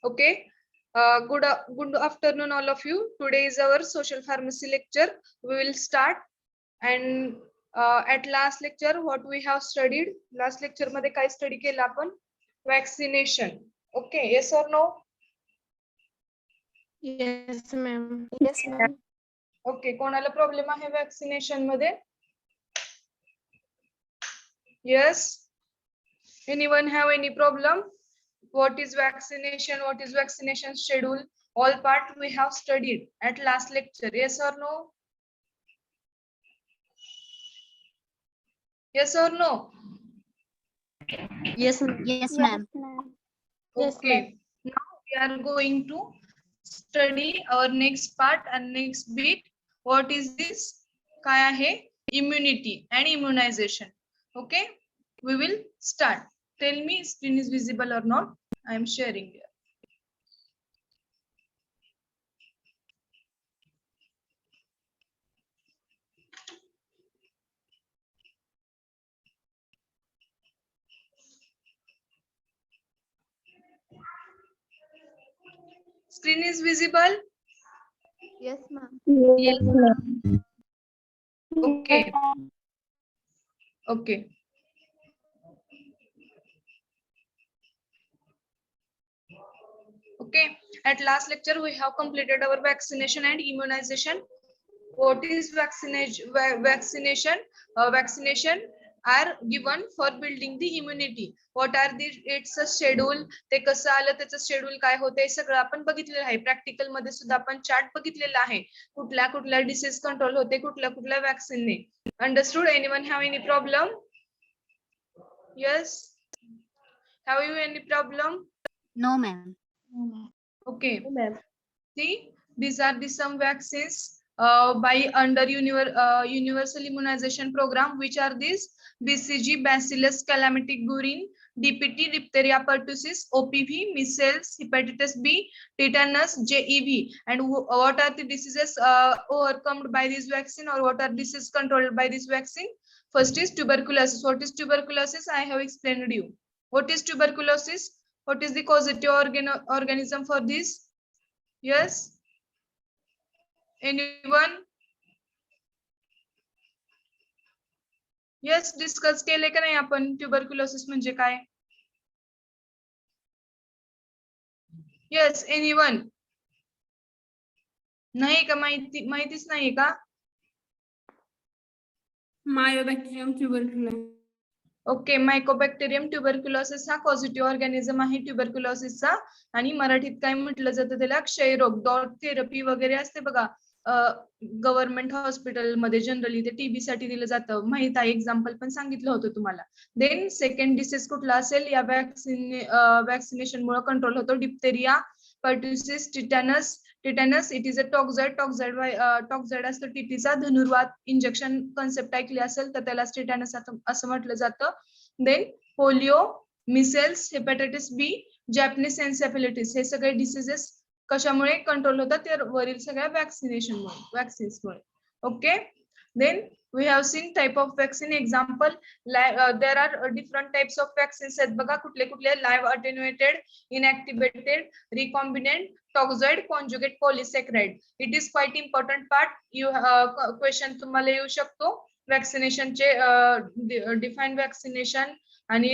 Okay. Good afternoon, all of you. Today is our social pharmacy lecture. We will start. And at last lecture, what we have studied? Last lecture मध्ये काय study केलं आपण? Vaccination. Okay. Yes or no? Yes, ma'am. Yes, ma'am. Okay. कोणाला problem आहे vaccination मध्ये? Yes. Anyone have any problem? What is vaccination? What is vaccination schedule? All part we have studied at last lecture. Yes or no? Yes or no? Yes, ma'am. Yes, ma'am. Yes, Okay. ma'am. Now we are going to study our next part and next bit. What is this? काय आहे? Immunity and immunization. Okay. We will start. Tell me screen is visible or not. I am sharing here. Screen is visible. Yes, ma'am. Yes, ma'am. Okay. Okay. Okay. At last lecture, we have completed our vaccination and immunization. What is vaccination? Vaccination are given for building the immunity. What are the its a schedule? ते कसं आलं त्याचं schedule काय होते सगळं आपण बघितलेलं आहे. प्रॅक्टिकल मध्ये सुद्धा आपण चार्ट बघितलेला आहे. कुठल्या कुठल्या डिसीज कंट्रोल होते कुठल्या कुठल्या वॅक्सिनने. Understood? Anyone have any problem? Yes. Have you any problem? No, ma'am. Okay. Ma'am. See, these are the some vaccines by under universal immunization program. Which are these? BCG, Bacillus calamitic guerin, DPT, diphtheria pertussis, OPV, measles, hepatitis B, tetanus, JEV. And what are the diseases overcome by this vaccine, or what are diseases controlled by this vaccine? First is tuberculosis. What is tuberculosis? I have explained you. What is tuberculosis? What is the causative organism for this? Yes. Anyone? Yes, discuss केले का नाही आपण tuberculosis म्हणजे काय? Yes, anyone? नाही का माहितीच नाही का? Mycobacterium tuberculosis. Okay. Mycobacterium tuberculosis हा पॉझिटिव्ह ऑर्गॅनिझम आहे ट्युबरक्युलोसिसचा. आणि मराठीत काय म्हटलं जातं त्याला? क्षयरोग. डॉट थेरपी वगैरे असते बघा गव्हर्नमेंट हॉस्पिटलमध्ये जनरली ते टीबी साठी दिलं जातं. माहित आहे, एक्झाम्पल पण सांगितलं होतं तुम्हाला. देन सेकंड डिसीज कुठला असेल या वॅक्सिनेशन मुळे कंट्रोल होतो? Diphtheria, pertussis, tetanus. Tetanus it is a toxoid. Toxoid असतो टीटीचा. धनुर्वात इंजेक्शन कन्सेप्ट ऐकली असेल तर त्याला टिटॅनस असं म्हटलं जातं. Then polio, measles, hepatitis B, Japanese encephalitis हे सगळे डिसीजेस कशामुळे कंट्रोल होतात? ते वरील सगळ्या वॅक्सिन्समुळे. Okay. Then we have seen type of vaccine. Example, there are different types of vaccines आहेत बघा. कुठले कुठले? live attenuated, inactivated, recombinant, toxoid, conjugate, polysaccharide. It is quite important part. You question तुम्हाला येऊ शकतो. Vaccination चे define vaccination आणि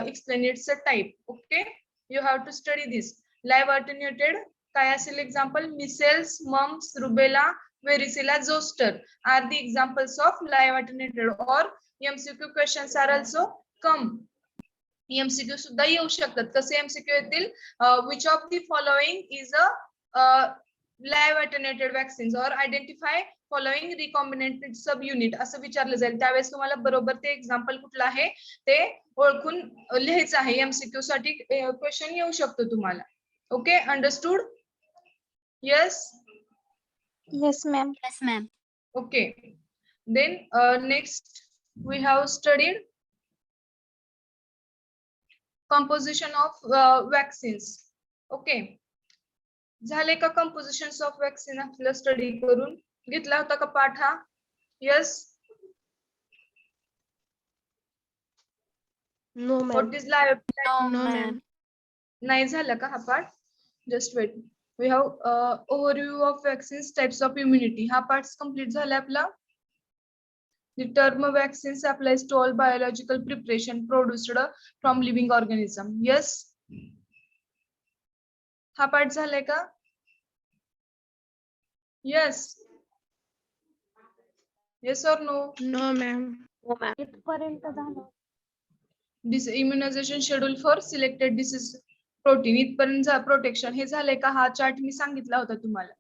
explain its type. Okay, you have to study this. Live attenuated काय असेल? Example, measles, mumps, rubella, varicella zoster are the examples of live attenuated. Or MCQ questions are also come. MCQ सुद्धा येऊ शकतात. कसे MCQ येतील? Which of the following is a live attenuated vaccines, or identify following recombinant subunit असं विचारलं जाईल. त्यावेळेस तुम्हाला बरोबर ते एक्झाम्पल कुठलं आहे ते ओळखून लिहायचं आहे. MCQ साठी क्वेश्चन येऊ शकतो तुम्हाला. Okay, understood? Yes. Yes, ma'am. Yes, ma'am. Okay. Then next we have studied composition of vaccines. Okay. झाले का compositions of vaccine आपलं स्टडी करून? घेतला होता का पाठ हा? Yes. No, ma'am. What is live? No, No, ma'am. ma'am. नाही झालं का हा पाठ? Just wait. We have overview of vaccines types of immunity. हा पार्ट कंप्लीट झाला आपला. The term vaccines applies to all biological preparation produced from living organism. Yes. हा part झालाय का? Yes. Yes or no? No, ma'am. This immunization schedule for selected disease protein. इथपर्यंत protection हे झालंय का? हा चार्ट मी सांगितला होता तुम्हाला.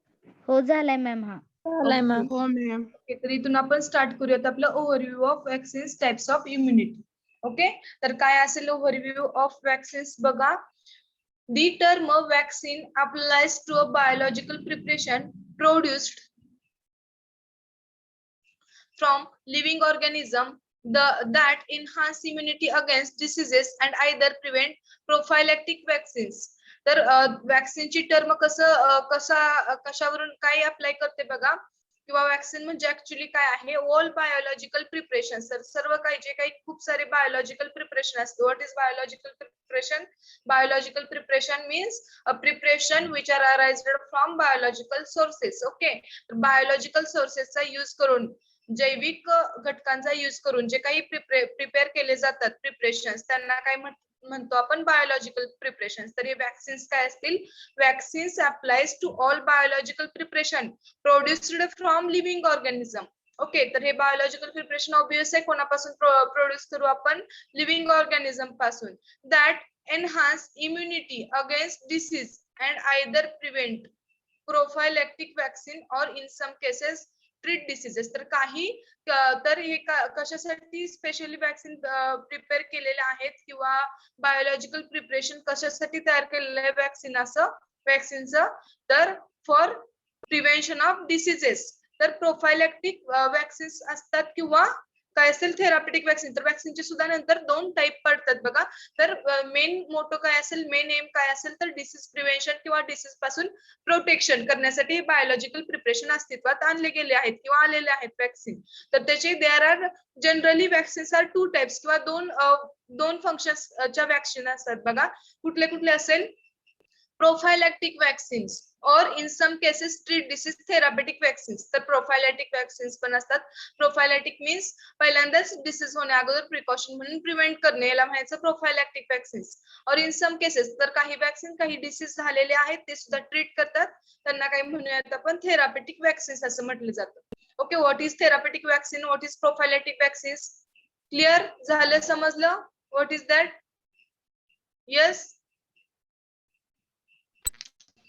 हो झालाय मॅम हा. Okay. Oh, ma'am. Okay, तर इथून आपण स्टार्ट करूयात आपलं overview of vaccines types of immunity. Okay, तर काय असेल ओव्हरव्ह्यू ऑफ वॅक्सिन्स बघा. The term vaccine applies to a biological preparation produced from living organism that enhance immunity against diseases and either prevent prophylactic vaccines. तर वॅक्सिनची term कशावरून काय apply करते बघा, किंवा वॅक्सिन म्हणजे ऍक्च्युली काय आहे, ऑल बायोलॉजिकल प्रिपरेशन. तर सर्व काही जे काही खूप सारे बायोलॉजिकल प्रिपरेशन असते. What is biological preparation? Biological preparation means a preparation which are arised from biological sources. Okay, biological sources चा यूज करून, जैविक घटकांचा यूज करून जे काही प्रिपेअर केले जातात प्रिपरेशन्स, त्यांना काय म्हणतो आपण? Biological preparations. तर हे वॅक्सिन्स काय असतील? Vaccines applies to all biological preparation produced from living organism. Okay, तर हे बायोलॉजिकल प्रिपरेशन ऑब्वियस आहे कोणापासून प्रोड्यूस करू आपण? लिव्हिंग ऑर्गॅनिझम पासून. That enhance immunity against disease and either prevent prophylactic vaccine or in some cases treat diseases. तर काही तर हे कशासाठी स्पेशली वॅक्सिन प्रिपेअर केलेले आहेत, किंवा बायोलॉजिकल प्रिपरेशन कशासाठी तयार केलेलं आहे वॅक्सिनचं? तर फॉर प्रिव्हेन्शन ऑफ डिसीजेस. तर प्रोफायलॅक्टिक वॅक्सिन्स असतात, किंवा काय असेल थेरापेटिक वॅक्सिन. तर वॅक्सिनचे सुद्धा नंतर दोन टाइप पडतात बघा. तर मेन मोटो काय असेल, मेन एम काय असेल, तर डिसीज प्रिव्हेन्शन किंवा डिसीज पासून प्रोटेक्शन करण्यासाठी बायोलॉजिकल प्रिपरेशन अस्तित्वात आणले गेले आहेत किंवा आलेले आहेत वॅक्सिन. तर त्याचे there are generally vaccines are two types, किंवा दोन फंक्शनच्या वॅक्सिन असतात बघा. कुठले कुठले असेल? प्रोफायलॅक्टिक वॅक्सिन्स और in some cases treat disease therapeutic vaccines. तर प्रोफायलॅक्टिक वॅक्सिन्स पण असतात. प्रोफायलॅक्टिक मीन्स पहिल्यांदाच डिसीज होण्या अगोदर प्रिकॉशन म्हणून प्रिव्हेंट करणे, याला म्हणायचं प्रोफायलॅक्टिक वॅक्सिन्स. और इन सम केसेस, तर काही वॅक्सिन काही डिसीज झालेले आहेत ते सुद्धा ट्रीट करतात, त्यांना काही म्हणूयात आपण थेरापेटिक वॅक्सिन्स असं म्हटलं जातं. Okay, what is therapeutic vaccine, what is prophylactic vaccines? Clear झालं, समजलं? What is that? Yes.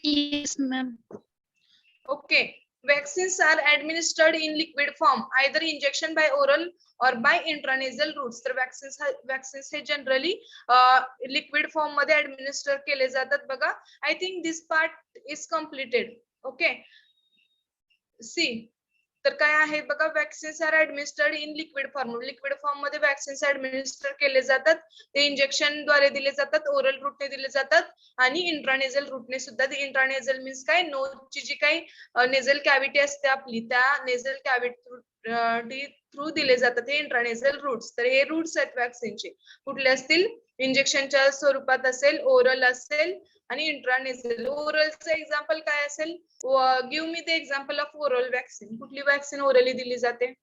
Yes, ma'am. Okay, vaccines are administered in liquid form, either injection by oral or by intranasal routes. तर vaccines हे generally liquid form मध्ये administer केले जातात बघा. I think this part is completed. Okay, see, तर काय आहे बघा, vaccines are administered in liquid form. Liquid form मध्ये वॅक्सिन्स ऍडमिनिस्टर केले जातात. ते इंजेक्शन द्वारे दिले जातात, ओरल रूटने दिले जातात, आणि इंट्रानेझल रूटने सुद्धा. इंट्रानेझल मीन्स काय? नोजची जी काही नेझल कॅव्हिटी असते आपली, त्या नेझल कॅव्हिटी थ्रू दिले जातात हे इंट्रानेझल रूट्स. तर हे रूट्स आहेत वॅक्सिनचे. कुठले असतील? इंजेक्शनच्या स्वरूपात असेल, ओरल असेल, आणि इंट्रानेझल. ओरलचं एक्झाम्पल काय असेल? Give me the example of oral vaccine. कुठली वॅक्सिन ओरली दिली जाते?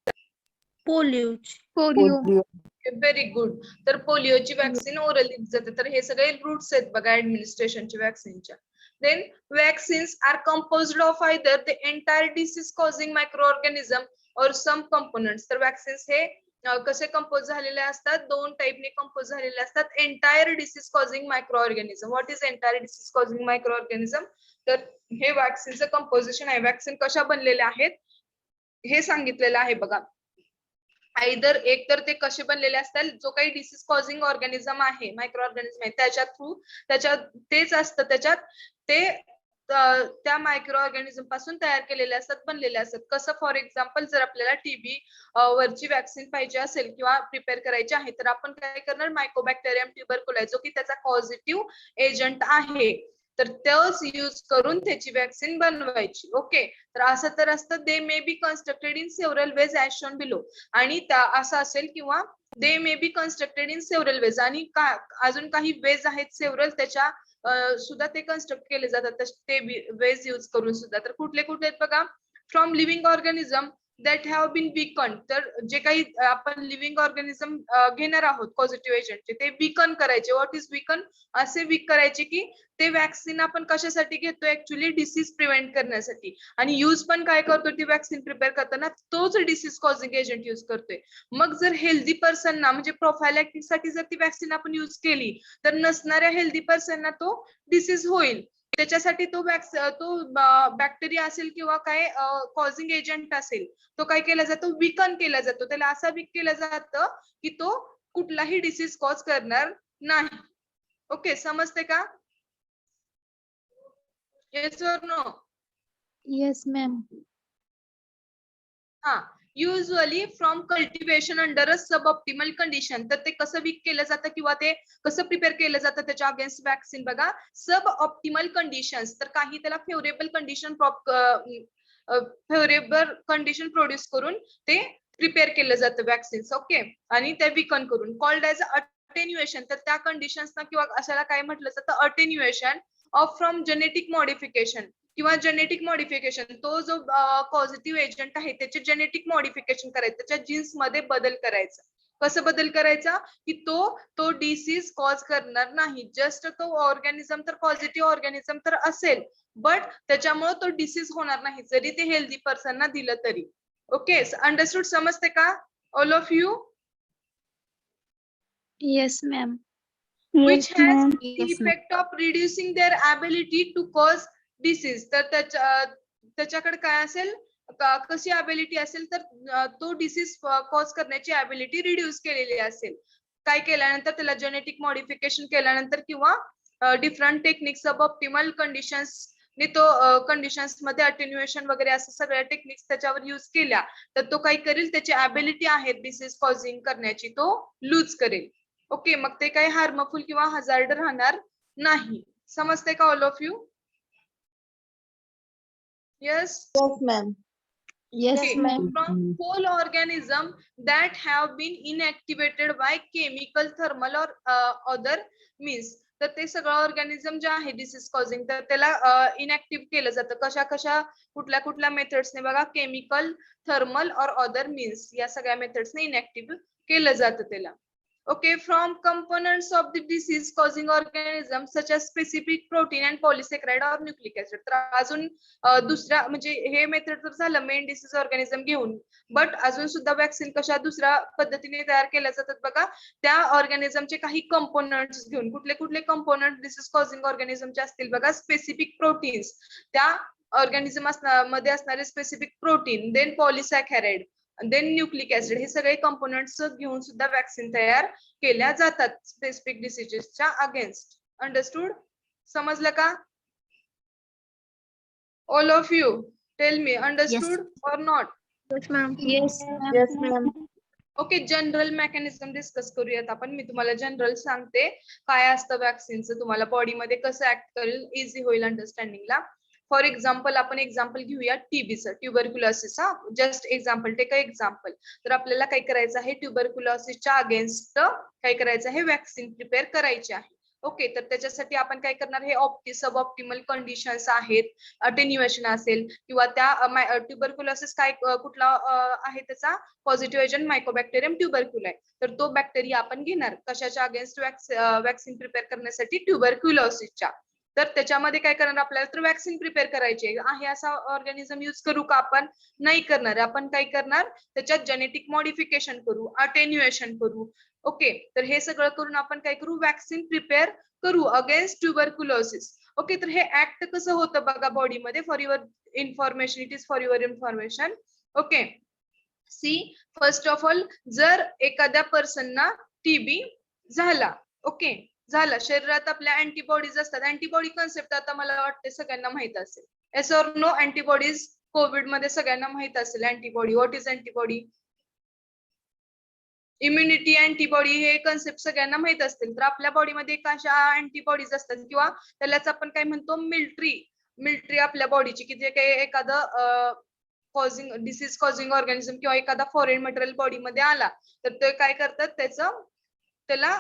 Polio. Very good. तर पोलिओची वॅक्सिन ओरली दिली जाते. तर हे सगळे रूट्स आहेत बघा ऍडमिनिस्ट्रेशनच्या वॅक्सिनच्या. Then vaccines are composed of either the entire disease causing micro organism or some components. तर वॅक्सिन्स हे कसे कंपोज झालेले असतात? दोन टाइपने कंपोज झालेले असतात. Entire disease causing micro organism. What is entire disease causing micro organism? तर हे वॅक्सिनचं कंपोजिशन आहे. वॅक्सिन कशा बनलेल्या आहेत हे सांगितलेलं आहे बघा. आयदर एक तर ते कसे बनलेले असतात, जो काही डिसीज कॉझिंग ऑर्गॅनिझम आहे, मायक्रो ऑर्गॅनिझम आहे, त्याच्या थ्रू तेच असतं त्याच्यात, ते त्या मायक्रो ऑर्गॅनिझम पासून तयार केलेले असतात, बनलेले असतात. कसं? फॉर एक्झाम्पल, जर आपल्याला टीबी वरची वॅक्सिन पाहिजे असेल किंवा प्रिपेअर करायची आहे, तर आपण काय करणार? मायकोबॅक्टेरियम ट्युबरक्युलाई, जो की त्याचा पॉझिटिव्ह एजंट आहे, तर तोच यूज करून त्याची वॅक्सिन बनवायची. ओके, तर असं तर असतं they may be constructed in several ways as shown below, आणि असं असेल किंवा they may be constructed in several ways, आणि अजून काही वेज आहेत सेव्हरल, त्याच्या सुद्धा ते कन्स्ट्रक्ट केले जातात ते वेज यूज करून सुद्धा. तर कुठले कुठले आहेत बघा, from living organism that have been बीकन, तर जे काही आपण लिव्हिंग ऑर्गॅनिझम घेणार आहोत पॉझिटिव्ह एजंटचे, ते बीकन करायचे. What is beacon? असे वीक करायचे की ते वॅक्सिन आपण कशासाठी घेतो, ऍक्च्युली डिसीज प्रिव्हेंट करण्यासाठी, आणि यूज पण काय करतो ती वॅक्सिन प्रिपेअर करताना तोच डिसीज कॉझिंग एजंट यूज करतोय. मग जर हेल्दी पर्सनना म्हणजे प्रोफायलॅक्टिक साठी जर ती वॅक्सिन आपण यूज केली तर नसणाऱ्या हेल्दी पर्सनना तो डिसीज होईल. त्याच्यासाठी तो बॅक्टेरिया असेल किंवा काय कॉझिंग एजंट असेल, तो काय केला जातो, विकन केला जातो. त्याला असा विक केलं जातं की तो कुठलाही डिसीज कॉज करणार नाही. ओके, समजते का? येस और नो? Yes, ma'am. हा, usually from cultivation under a sub optimal condition. तर ते कसं वीक केलं जातं किंवा ते कसं प्रिपेअर केलं जातं त्याच्या अगेन्स्ट वॅक्सिन बघा, सब ऑप्टिमल कंडिशन्स. तर काही त्याला फेवरेबल कंडिशन प्रोड्यूस करून ते प्रिपेअर केलं जातं वॅक्सिन्स. ओके, आणि ते विकन करून कॉल्ड एज अटेन्युएशन. तर त्या कंडिशन्सना किंवा अशाला काय म्हटलं जातं, attenuation of from genetic modification किंवा जेनेटिक मॉडिफिकेशन. तो जो पॉझिटिव्ह एजंट आहे त्याचे जेनेटिक मॉडिफिकेशन करायचं, त्याच्या जीन्स मध्ये बदल करायचा. कसं बदल करायचा की तो डिसीज कॉज करणार नाही. जस्ट तो ऑर्गॅनिझम तर पॉझिटिव्ह ऑर्गॅनिझम तर असेल, बट त्याच्यामुळे तो डिसीज होणार नाही जरी ते हेल्दी पर्सनना दिलं तरी. Okay, understood? समजते का all of you? Yes, ma'am. which has the Yes, ma'am. effect of reducing their ability to cause disease. तर त्याच्याकडे काय असेल, कशी ability असेल, तर तो डिसीज कॉज करण्याची ability रिड्यूस केलेली असेल. काय केल्यानंतर, त्याला जेनेटिक मॉडिफिकेशन केल्यानंतर किंवा डिफरंट टेक्निक सब ऑप्टिमल कंडिशन्स ने तो कंडिशन्स मध्ये अटेन्युएशन वगैरे असं सगळ्या टेक्निक्स त्याच्यावर यूज केल्या, तर तो काय करेल, त्याची ability आहे डिसीज कॉझिंग करण्याची तो लूज करेल. ओके, मग ते काही हार्मफुल किंवा हजार्ड राहणार नाही. समजते का all of you? Yes? Yes, ma'am. Yes, Okay. ma'am. From whole organism that have been inactivated by chemical, thermal or other means. तर ते सगळं ऑर्गॅनिझम जे आहे डिसीज कॉझिंग, तर त्याला इनॅक्टिव्ह केलं जातं. कशा कशा कुठल्या कुठल्या मेथड्सने बघा, केमिकल, थर्मल और अदर मीन्स, या सगळ्या मेथड्सने इनॅक्टिव्ह केलं जातं त्याला. Okay, from components of the disease causing organism such as specific protein and polysaccharide or nucleic acid. तर अजून दुसरा म्हणजे हे मेथड तर झालं मेन डिसीज ऑर्गॅनिझम घेऊन, बट अजून सुद्धा वॅक्सिन कशा दुसऱ्या पद्धतीने तयार केल्या जातात बघा, त्या ऑर्गॅनिझमचे काही कंपोनंट्स घेऊन. कुठले कुठले कंपोनंट डिसीज कॉझिंग ऑर्गॅनिझमचे असतील बघा, स्पेसिफिक प्रोटीन्स, त्या ऑर्गॅनिझम मध्ये असणारे specific protein, then polysaccharide, then nucleic acid, हे सगळे कंपोनंट्स घेऊन सुद्धा वॅक्सिन तयार केल्या जातात स्पेसिफिक डिसीजेसच्या अगेन्स्ट. अंडरस्टूड? समजलं का? All of you tell me, understood or not? Yes, ma'am. Yes, ma'am. Yes, ma'am. Okay, general mechanism discuss करूयात आपण. मी तुम्हाला जनरल सांगते काय असतं वॅक्सिनचं, तुम्हाला बॉडीमध्ये कसं ऍक्ट करेल, इझी होईल अंडरस्टँडिंगला. फॉर एक्झाम्पल, आपण एक्झाम्पल घेऊया टीबीचं, ट्युबरक्युलोसिस. हा, just example, take a example. तर आपल्याला काय करायचं आहे, ट्युबरक्युलोसिसच्या अगेन्स्ट काय करायचं आहे, वॅक्सिन प्रिपेअर करायची आहे. ओके, तर त्याच्यासाठी आपण काय करणार, हे सब ऑप्टिमल कंडिशन्स आहेत, अटेन्युएशन असेल किंवा त्या ट्युबरक्युलोसिस काय कुठला आहे त्याचा पॉझिटिव्ह एजंट, मायकोबॅक्टेरियम ट्युबरक्युलाय. तर तो बॅक्टेरिया आपण घेणार कशाच्या अगेन्स्ट, वॅक्सिन प्रिपेअर करण्यासाठी, ट्युबरक्युलोसिसच्या. तर त्याच्यामध्ये काय करणार आपल्याला, तर वॅक्सिन प्रिपेअर करायची आहे. असा ऑर्गॅनिझम यूज करू का आपण? नाही करणार. आपण काय करणार, त्याच्यात जेनेटिक मॉडिफिकेशन करू, अटेन्युएशन करू. ओके, तर हे सगळं करून आपण काय करू, वॅक्सिन प्रिपेअर करू अगेन्स्ट ट्युबरक्युलोसिस. ओके, तर हे ऍक्ट कसं होतं बघा बॉडीमध्ये, for your information, it is for your information. Okay, see, first of all, जर एखाद्या पर्सनना टीबी झाला, ओके, झाला, शरीरात आपल्या अँटीबॉडीज असतात. अँटीबॉडी कन्सेप्ट आता मला वाटते सगळ्यांना माहित असेल. Yes or no? Immunity antibody हे कन्सेप्ट सगळ्यांना माहित असतील. तर आपल्या बॉडीमध्ये कशा अँटीबॉडीज असतात किंवा त्यालाच आपण काय म्हणतो मिलिटरी आपल्या बॉडीची, की जे काही एखादं कॉझिंग डिसीज कॉझिंग ऑर्गॅनिझम किंवा एखादा फॉरेन मटेरियल बॉडीमध्ये आला तर ते काय करतात, त्याला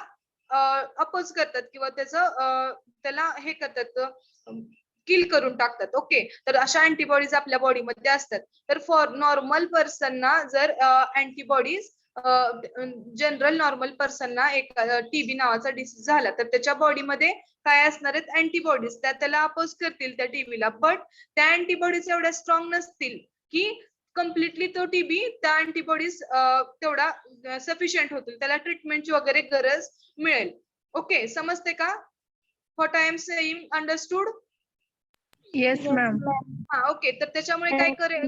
अपोज करतात किंवा त्याला हे करतात, किल करून टाकतात. ओके, तर अशा अँटीबॉडीज आपल्या बॉडीमध्ये असतात. तर फॉर नॉर्मल पर्सनना जर अँटीबॉडीज जनरल नॉर्मल पर्सनना एक टीबी नावाचा डिसीज झाला तर त्याच्या बॉडीमध्ये काय असणार आहेत, अँटीबॉडीज त्याला अपोज करतील त्या टीबीला. बट त्या अँटीबॉडीज एवढ्या स्ट्रॉंग नसतील की कम्प्लिटली तो टीबी त्या अँटीबॉडीज तेवढा सफिशियंट होतील, त्याला ट्रीटमेंटची वगैरे गरज मिळेल. ओके, समजते का? What I am saying, understood? Yes, ma'am. हा, ओके. तर त्याच्यामुळे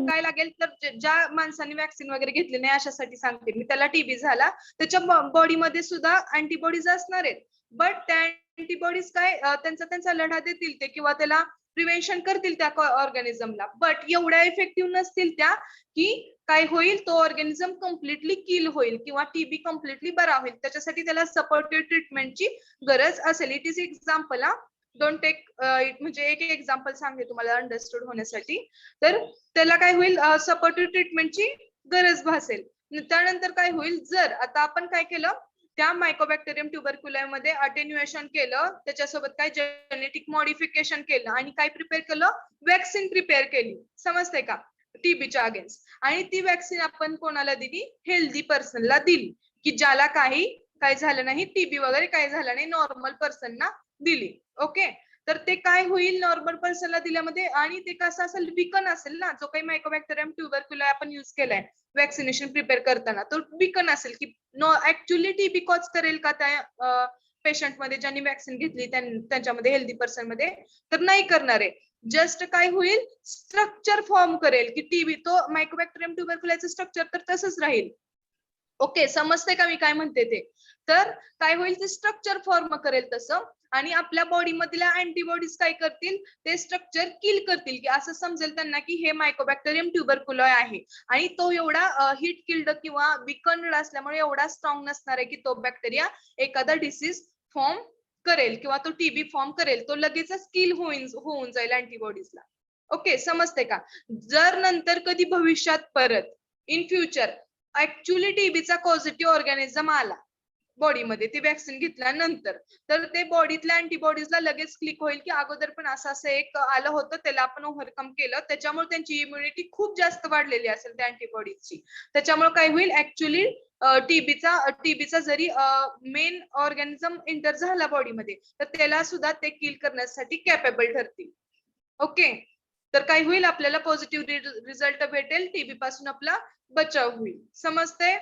काय लागेल, तर ज्या माणसाने वॅक्सिन वगैरे घेतली नाही अशासाठी सांगते मी, त्याला टीबी झाला त्याच्या बॉडीमध्ये सुद्धा अँटीबॉडीज असणार आहेत. बट त्या अँटीबॉडीज काय त्यांचा लढा देतील ते किंवा त्याला प्रिव्हेन्शन करतील त्या ऑर्गॅनिझमला, बट एवढ्या इफेक्टिव्ह नसतील त्या की काय होईल, तो ऑर्गॅनिझम कम्प्लिटली किल होईल किंवा टीबी कम्प्लिटली बरा होईल. त्याच्यासाठी त्याला सपोर्टिव्ह ट्रीटमेंटची गरज असेल. It is example, don't take म्हणजे एक एक्झाम्पल सांगते तुम्हाला अंडरस्टूड होण्यासाठी. तर त्याला काय होईल, सपोर्टिव्ह ट्रीटमेंटची गरज भासेल. त्यानंतर काय होईल, जर आता आपण काय केलं, त्या मायकोबॅक्टेरियम ट्युबरक्युलाई मध्ये अटेन्युएशन केलं, त्याच्यासोबत काय जेनेटिक मॉडिफिकेशन केलं आणि काय प्रिपेअर केलं, वॅक्सिन प्रिपेअर केली. समजते का? टीबीच्या अगेन्स्ट. आणि ती वॅक्सिन आपण कोणाला दिली, हेल्दी पर्सनला दिली, की ज्याला काय झालं नाही, टीबी वगैरे काय झालं नाही, नॉर्मल पर्सनना दिली. ओके, तर ते काय होईल, नॉर्मल पर्सनला दिल्यामध्ये, आणि ते कसं असेल, बीकन असेल ना, जो काही मायकोबॅक्टेरियम ट्युबरक्युलाई आपण युज केलाय वॅक्सिनेशन प्रिपेअर करताना, तो बीकन असेल की ऍक्च्युअली टीबी कॉज करेल का त्या पेशंट मध्ये ज्यांनी वॅक्सिन घेतली त्यांच्यामध्ये, हेल्दी पर्सन मध्ये, तर नाही करणार आहे. जस्ट काय होईल, स्ट्रक्चर फॉर्म करेल की टीबी, तो मायकोबॅक्टेरियम ट्युबरक्युलायचं स्ट्रक्चर तर तसंच राहील. ओके, समजते का मी काय म्हणते ते? तर काय होईल, ते स्ट्रक्चर फॉर्म करेल तसं, आणि आपल्या बॉडी मधल्या अँटीबॉडीज काय करतील, ते स्ट्रक्चर किल करतील, की असं समजेल त्यांना की हे मायकोबॅक्टेरियम ट्युबरक्युलाई आहे. आणि तो एवढा हीट किल्ड किंवा बिकन्ड असल्यामुळे एवढा स्ट्रॉंग नसणार आहे की तो बॅक्टेरिया एखादा डिसीज फॉर्म करेल किंवा तो टीबी फॉर्म करेल, तो लगेचच किल होऊन जाईल अँटीबॉडीजला. ओके, समजते का? जर नंतर कधी भविष्यात परत इन फ्युचर ऍक्च्युली टीबीचा पॉझिटिव्ह ऑर्गॅनिझम आला बॉडीमध्ये, ती वॅक्सिन घेतल्यानंतर, तर ते बॉडीतल्या अँटीबॉडीजला लगेच क्लिक होईल की अगोदर पण असं एक आलं होतं, त्याला आपण ओव्हरकम केलं, त्याच्यामुळे त्यांची इम्युनिटी खूप जास्त वाढलेली असेल त्या अँटीबॉडीजची. त्याच्यामुळे काय होईल, ऍक्च्युली टीबीचा जरी मेन ऑर्गॅनिझम एंटर झाला बॉडीमध्ये, तर त्याला सुद्धा ते किल करण्यासाठी कॅपेबल ठरतील. ओके, तर काय होईल, आपल्याला पॉझिटिव्ह रिझल्ट भेटेल, टीबी पासून आपला बचाव होईल. समजते?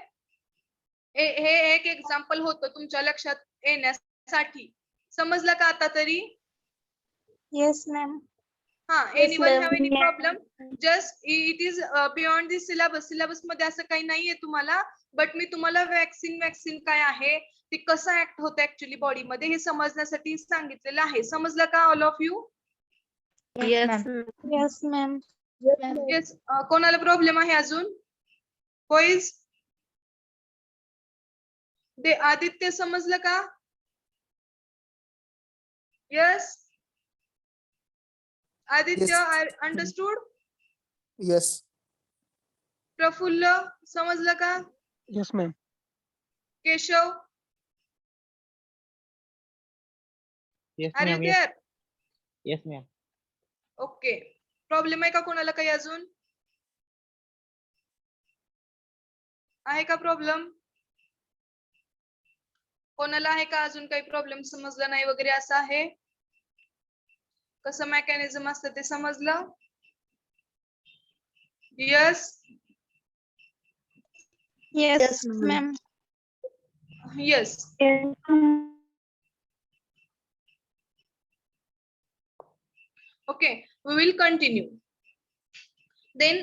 हे एक एक्झाम्पल होतं तुमच्या लक्षात येण्यासाठी. समजलं का आता तरी? Yes, ma'am. हा, Yes, anyone ma'am. Have any problem? Just it is beyond this syllabus मध्ये असं काही नाहीये तुम्हाला, बट मी तुम्हाला वॅक्सिन काय आहे, ते कसं ऍक्ट होतं ऍक्च्युली बॉडीमध्ये, हे समजण्यासाठी सांगितलेलं आहे. समजलं का all of you? Yes, Yes, ma'am. Yes. कोणाला प्रॉब्लेम आहे अजून? बॉईज, आदित्य समजलं का? Yes Aditya, understood? Yes. Praful, समजलं का? Yes, ma'am. Keshav, Yes, are you ma'am. Yes. There? Yes, ma'am. Okay, problem आहे का कोणाला काही अजून? आहे का प्रॉब्लेम? कोणाला आहे का अजून काही प्रॉब्लेम, समजलं नाही वगैरे असं आहे? कसं मेकॅनिझम असतं ते समजलं? Yes Yes, ma'am. Yes. Okay, we will continue. Then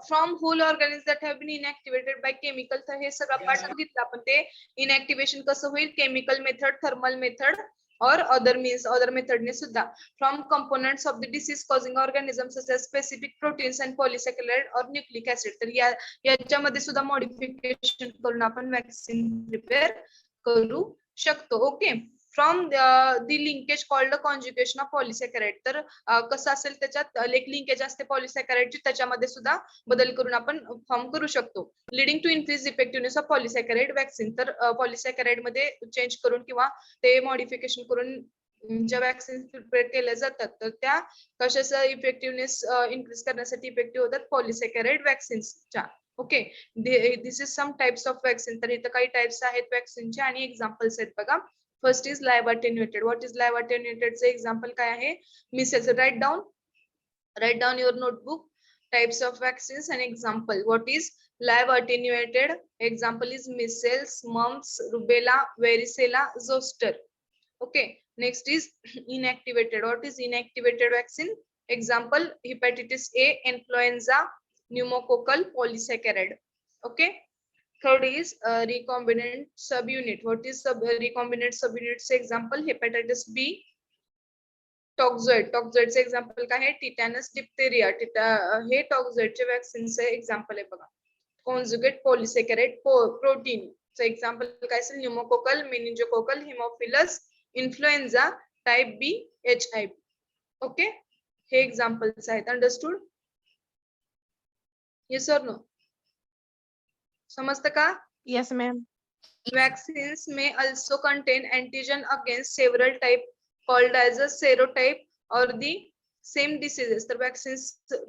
from whole organs that have been inactivated by chemical, तर हे सगळं पार्ट बघितलं आपण, ते इनएक्टिवेशन कसं होईल, chemical method, thermal method or other means other method ने सुद्धा from components of the disease causing organisms such as specific proteins and polysaccharide or nucleic acid. तर याच्यामध्ये सुद्धा मॉडिफिकेशन करून आपण वॅक्सिन प्रिपेअर करू शकतो. Okay. From the linkage called conjugation of polysaccharide. तर कसं असेल त्याच्यात एक लिंकेज असते पॉलिसॅकराइडची, त्याच्यामध्ये सुद्धा बदल करून आपण फॉर्म करू शकतो. Leading to increase effectiveness of polysaccharide vaccine. तर पॉलिसॅकराइड मध्ये चेंज करून किंवा ते मॉडिफिकेशन करून ज्या वॅक्सिन प्रिपेअर केल्या जातात तर त्या कशाचा इफेक्टिव्हनेस इन्क्रीज करण्यासाठी इफेक्टिव्ह होतात पॉलिसॅकराइड वॅक्सिन्सच्या. Okay. This is some types of vaccine. तर इथं काही टाइप्स आहेत वॅक्सिनचे आणि एक्झाम्पल्स आहेत बघा. First is live attenuated. What is live अटेन्युएटेडचे एक्झाम्पल काय आहे? Measles. Write down your notebook types of vaccines and example. What is live attenuated? Example is measles, mumps, rubella, varicella, zoster. Okay. Next is inactivated. What is inactivated vaccine? Example hepatitis A, influenza, pneumococcal polysaccharide. Okay. Third is recombinant subunit. What is recombinant subunits? Example hepatitis B, toxoid. टॉक्झॉइडचे example काय आहे? Tetanus, diphtheria. हे टॉक्झॉइडचे वॅक्सिनचे example आहे बघा. Conjugate पॉलिसॅकराइड प्रोटीनचं example काय असेल? Pneumococcal, meningococcal, haemophilus, influenza, type B, HIV. Okay. हे एक्झाम्पल्स आहेत. अंडरस्टूड? Yes or no? समजतं का? Yes, ma'am. Vaccines may also contain antigen against several type called as a serotype or the same diseases. तर vaccines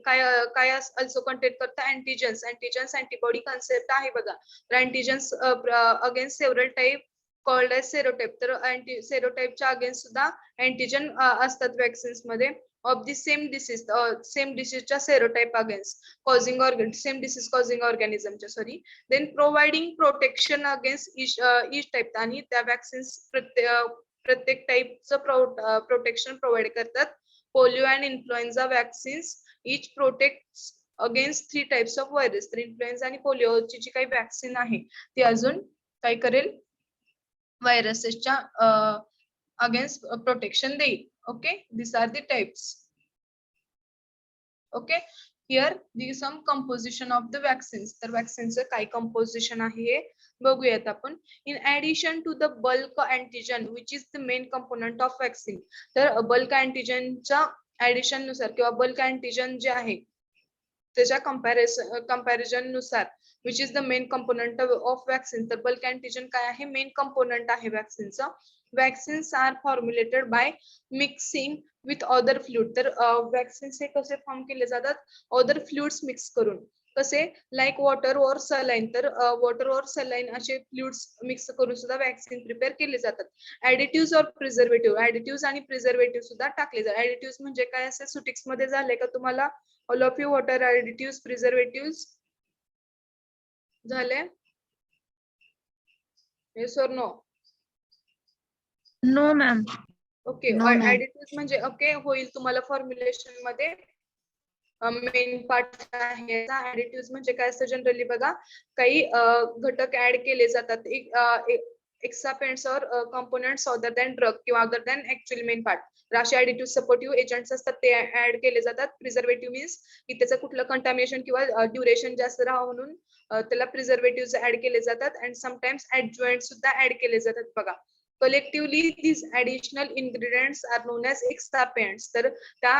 काय also contain करता? antigens antibody concept आहे बघा. तर antigens against several type called as serotype. तर serotype च्या against सुद्धा antigen असतात vaccines मध्ये of the same disease च्या serotype against same disease causing organism च्या sorry. Then providing protection against each type. आणि त्या vaccines प्रत्येक टाइपचं प्रोटेक्शन प्रोव्हाइड करतात. Polio and influenza vaccines each protect against 3 types of virus. तर influenza आणि पोलिओची जी काही vaccine आहे ती अजून काय करेल? व्हायरसेसच्या अगेन्स्ट प्रोटेक्शन देईल. Okay. This are the types. Okay. Here the some composition of the vaccines. तर वॅक्सिनचं काय कंपोजिशन आहे हे बघूयात आपण. In addition to the bulk antigen which is the main component of vaccine. तर बल्क अँटीजनच्या ऍडिशन नुसार किंवा बल्क अँटीजन जे आहे त्याच्या कंपॅरिजन नुसार which is the main component of vaccine. तर बल्क अँटीजन काय आहे? मेन कंपोनंट आहे वॅक्सिनचं. Vaccines are formulated by mixing with other fluid. तर वॅक्सिन्स हे कसे फॉर्म केले जातात? अदर फ्लुइड्स मिक्स करून. कसे? लाईक वॉटर और सलाईन. तर वॉटर और सलाईन असे फ्लुइड्स मिक्स करून सुद्धा वॅक्सिन प्रिपेअर केले जातात. ऍडिटिव्ह और प्रिझर्वेटिव्ह. ऍडिटिव्ह आणि प्रिझर्वेटिव्ह सुद्धा टाकले जातात. ऍडिटिव्ह म्हणजे काय? असे सुटिक्स मध्ये झाले का तुम्हाला? All of you water additive preservative झाले? येस और no? No, ma'am. Okay. No, ma'am. Additive म्हणजे ओके होईल तुम्हाला फॉर्म्युलेशन मध्ये मेन पार्ट आहे. ऍडिटिव्ह म्हणजे काय असतं? जनरली बघा काही घटक ऍड केले जातात एक्सापेंट्स और कंपोनेंट्स अदर दॅन ड्रग किंवा other than actually main part. तर असे ऍडिटिव्ह सपोर्टिव्ह एजंट्स असतात ते ऍड केले जातात. प्रिझर्वेटिव्ह मीन्स की त्याचं कुठलं कंटामिनेशन किंवा ड्युरेशन जास्त राहावं म्हणून त्याला प्रिझर्वेटिव्ह ऍड केले जातात. अँड समटाइम्स ऍडज्युएंट सुद्धा ऍड केले जातात बघा. Collectively, these additional ingredients are known as excipients. तर त्या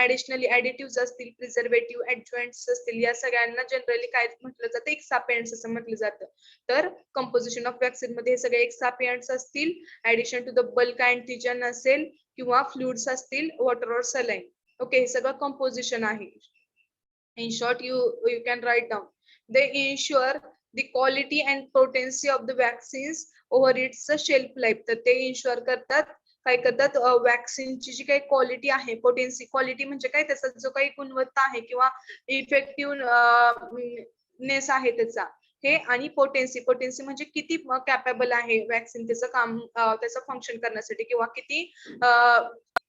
additionally additives असतील, preservative adjuvants असतील, या सगळ्यांना जनरली काय म्हटलं जातं? एक्सापियंट्स असं म्हटलं जातं. तर कंपोजिशन ऑफ वॅक्सिन मध्ये हे सगळे एक्सापियंट्स असतील, addition to the bulk antigen असेल किंवा फ्लुइड्स असतील, वॉटर और सलाईन. ओके. हे सगळं कंपोजिशन आहे. In short you can write down. They ensure the quality and potency of the vaccines over its shelf life. तर ते इन्शुअर करतात. काय करतात? वॅक्सिनची जी काही क्वालिटी आहे, पोटेन्सी. क्वालिटी म्हणजे काय? त्याचा जो काही गुणवत्ता आहे किंवा इफेक्टिव्हनेस आहे त्याचा हे. आणि पोटेन्सी म्हणजे किती कॅपेबल आहे वॅक्सिन त्याचं काम त्याचं फंक्शन करण्यासाठी किंवा किती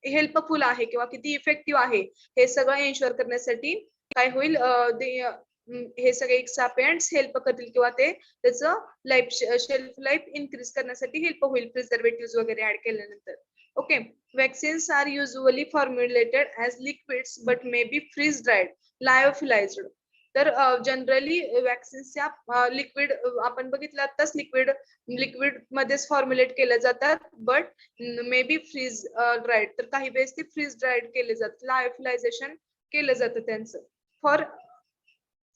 हेल्पफुल आहे किंवा किती इफेक्टिव्ह आहे हे सगळं इन्शुअर करण्यासाठी काय होईल? हे सगळे एक्सापियंट्स हेल्प करतील किंवा ते त्याचं शेल्फ लाईफ इन्क्रीज करण्यासाठी हेल्प होईल प्रिझर्वेटिव्ह वगैरे ऍड केल्यानंतर. Okay, vaccines are usually formulated as liquids but may be freeze dried, lyophilized. तर जनरली वॅक्सिन्सच्या लिक्विड आपण बघितलं आताच लिक्विड मध्येच फॉर्म्युलेट केल्या जातात, but may be freeze dried, तर काही वेळेस ते फ्रीज ड्राईड केले जातात, लायोफिलायझेशन केलं जातं त्यांचं. For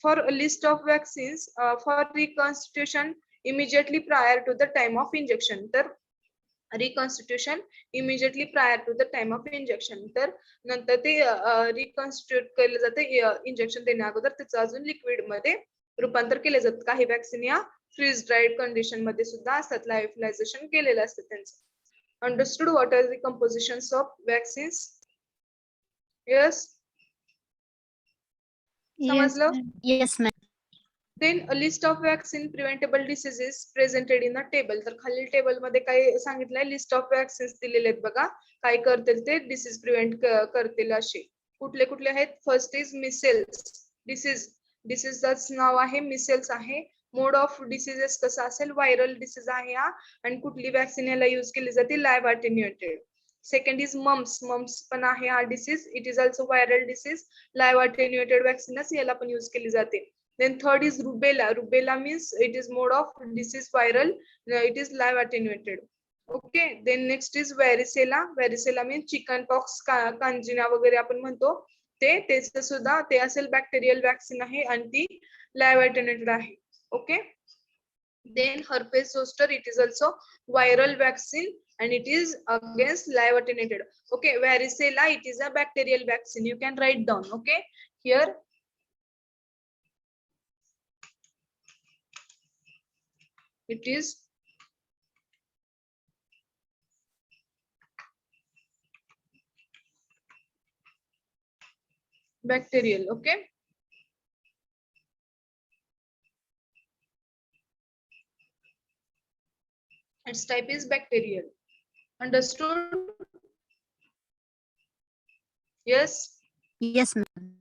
a list of vaccines for reconstitution immediately prior to the time of injection. तर reconstitution immediately prior to the time of injection, तर नंतर ते रिकॉन्स्टिट्यूट केलं जातं इंजेक्शन देण्या अगोदर, त्याचं अजून लिक्विड मध्ये रूपांतर केले जातं. काही वॅक्सिन या फ्रीज ड्राईड कंडिशन मध्ये सुद्धा असतात, लायोफिलायझेशन केलेलं असतं त्यांचं. Understood what are the compositions of vaccines? Yes, समजलं? Yes, ma'am. Then a list of vaccine preventable diseases presented in a table. तर खालील टेबल मध्ये काय सांगितलंय, लिस्ट ऑफ वॅक्सिन्स दिलेले आहेत बघा, काय करतील ते डिसीज प्रिव्हेंट करतील असे. कुठले कुठले आहेत? फर्स्ट इज मिसेल्स डिसीज, डिसीजचं नाव आहे मिसेल्स आहे. मोड ऑफ डिसीजेस कसा असेल? व्हायरल डिसीज आहे हा, आणि कुठली वॅक्सिन याला यूज केली जाते? Live attenuated. Second is mumps, mumps पण आहे हा disease, it is also viral disease, live attenuated वॅक्सिनच याला पण यूज केली जाते. Then third is rubella. Rubella means it is mode of disease viral. It is live attenuated. Okay. Then next is varicella. Varicella means chicken pox, कांजिण्या वगैरे आपण म्हणतो ते, त्याचं सुद्धा ते असेल बॅक्टेरियल वॅक्सिन आहे आणि ती live attenuated आहे. Okay. Then herpes zoster, it is also viral vaccine and it is against live attenuated. Okay. Varicella, it is a bacterial vaccine. You can write down. Okay. Here. It is bacterial. Okay. Its type is bacterial. Understood? Yes. Yes, ma'am.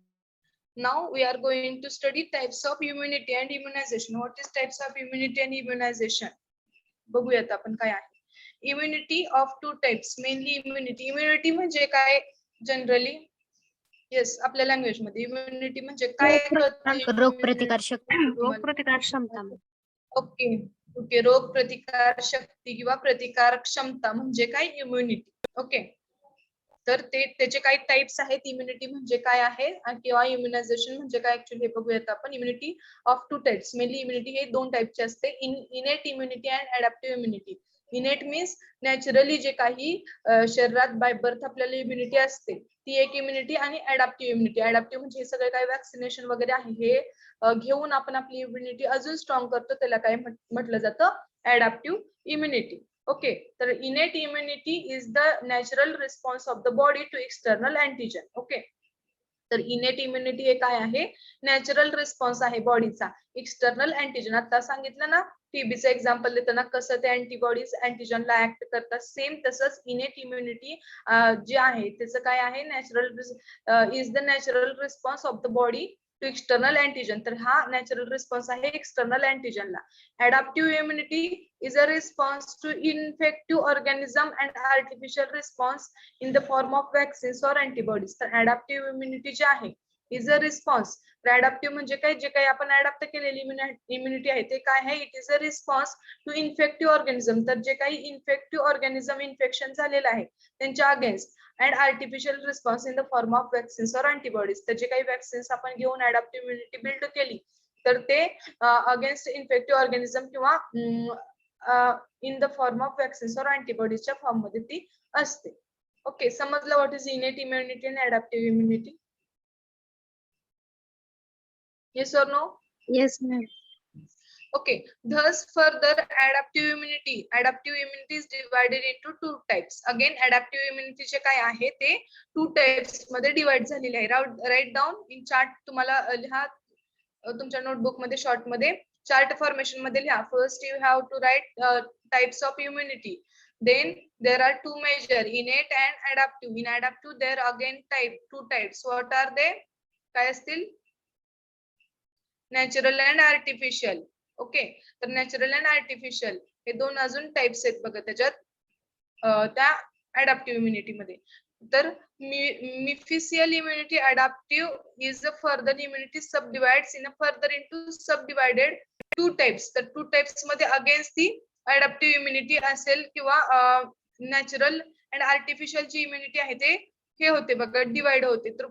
Now we are going to study types of immunity and immunization. What is types of immunity and immunization? बघूयात आपण काय आहे. Immunity of two types, mainly immunity. Immunity म्हणजे काय generally? Yes, आपल्या language मध्ये immunity म्हणजे काय? रोग प्रतिकार क्षमता. ओके ओके, रोग प्रतिकार शक्ती किंवा प्रतिकार क्षमता म्हणजे काय? इम्युनिटी. ओके, तर ते त्याचे काही टाइप्स आहेत. इम्युनिटी म्हणजे काय आहे किंवा इम्युनायझेशन म्हणजे काय ऍक्च्युअली हे बघूयात आपण. Immunity of two types, mainly immunity हे दोन टाइपचे असते, इनेट immunity and adaptive immunity. इनेट means naturally जे काही शरीरात बाय बर्थ आपल्याला इम्युनिटी असते ती एक इम्युनिटी, आणि अडॅप्टिव्ह इम्युनिटी. अडॅप्टिव्ह म्हणजे हे सगळे काही वॅक्सिनेशन वगैरे आहे हे घेऊन आपण आपली इम्युनिटी अजून स्ट्रॉंग करतो, त्याला काय म्हटलं जातं? Adaptive immunity. ओके, तर innate immunity is the natural response of the body to external antigen. Okay, तर इनेट इम्युनिटी हे काय आहे? नॅचरल रिस्पॉन्स आहे बॉडीचा एक्सटर्नल अँटीजन. आता सांगितलं ना टीबीचं एक्झाम्पल देताना कसं ते अँटीबॉडीज अँटीजनला ऍक्ट करतात, सेम तसंच इनेट इम्युनिटी जे आहे त्याचं काय आहे? Natural is the natural response of the body to external antigen. तर हा नॅचरल रिस्पॉन्स आहे एक्सटर्नल अँटीजनला. Adaptive immunity is a response to infective organism and artificial response in the form of vaccines or antibodies. तर adaptive immunity जे आहे is a response. Adaptive म्हणजे काय? जे काही आपण अडॅप्ट केलेली इम्युनिटी आहे ते काय आहे? It is a response to infective organism. तर जे काही इन्फेक्टिव्ह ऑर्गॅनिझम इन्फेक्शन झालेलं आहे त्यांच्या against, and artificial response in the form of vaccines or antibodies. तर जे काही वॅक्सिन्स आपण घेऊन अडॅप्टिव्ह इम्युनिटी बिल्ड केली तर ते अगेन्स्ट इन्फेक्टिव्ह ऑर्गॅनिझम किंवा in the form of vaccines or अँटीबॉडीजच्या फॉर्म मध्ये ती असते. ओके, समजलं what is innate immunity and adaptive immunity? Yes or no? Yes, ma'am. Okay, thus further adaptive immunity is divided into two types. Again, adaptive immunity जे काय आहे ते two types मध्ये डिवाइड झालेले आहे. राईट डाऊन इन चार्ट, तुम्हाला लिहा तुमच्या नोटबुक मध्ये शॉर्ट मध्ये चार्ट फॉर्मेशन मध्ये लिहा. First you have to write types of immunity. Then there are two measure, innate and adaptive. In adaptive there again two types. What are they? काय असतील? Natural and artificial. Okay, तर natural and artificial हे दोन अजून types आहेत बघा त्याच्यात त्या अडॅप्टिव्ह इम्युनिटी मध्ये. तर मिफिसियल immunity adaptive is a further immunity subdivides in a further into subdivided two types. तर टू टाइप्स मध्ये अगेन्स्ट ती अडॅप्टिव्ह इम्युनिटी असेल किंवा नॅचरल अँड आर्टिफिशियल जी इम्युनिटी आहे ते हे होते बघा डिवाइड होते. तर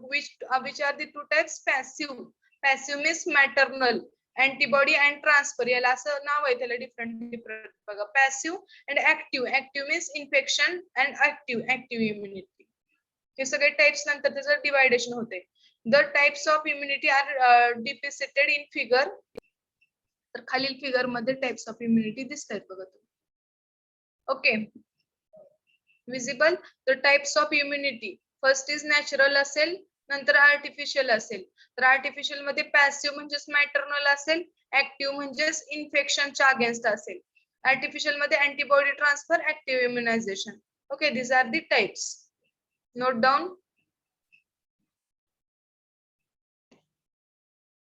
which are the two types? Passive. Passive means maternal antibody and transfer, याला असं नाव आहे त्याला डिफरंट बघा. Passive and active. Active means infection and active immunity. हे सगळे टाइप्स नंतर त्याचं डिवायडेशन होते. The types of immunity are depicted in figure. तर खालील फिगर मध्ये टाइप्स ऑफ इम्युनिटी दिसतात बघा तुम्ही. Okay, visible. The types of immunity first is natural असेल, नंतर आर्टिफिशियल असेल. तर आर्टिफिशियल मध्ये पॅसिव्ह म्हणजेच मॅटर्नल असेल, ऍक्टिव्ह म्हणजेच इन्फेक्शनच्या अगेन्स्ट असेल. आर्टिफिशियल मध्ये antibody transfer, active immunisation. Okay, these are the types. Note down.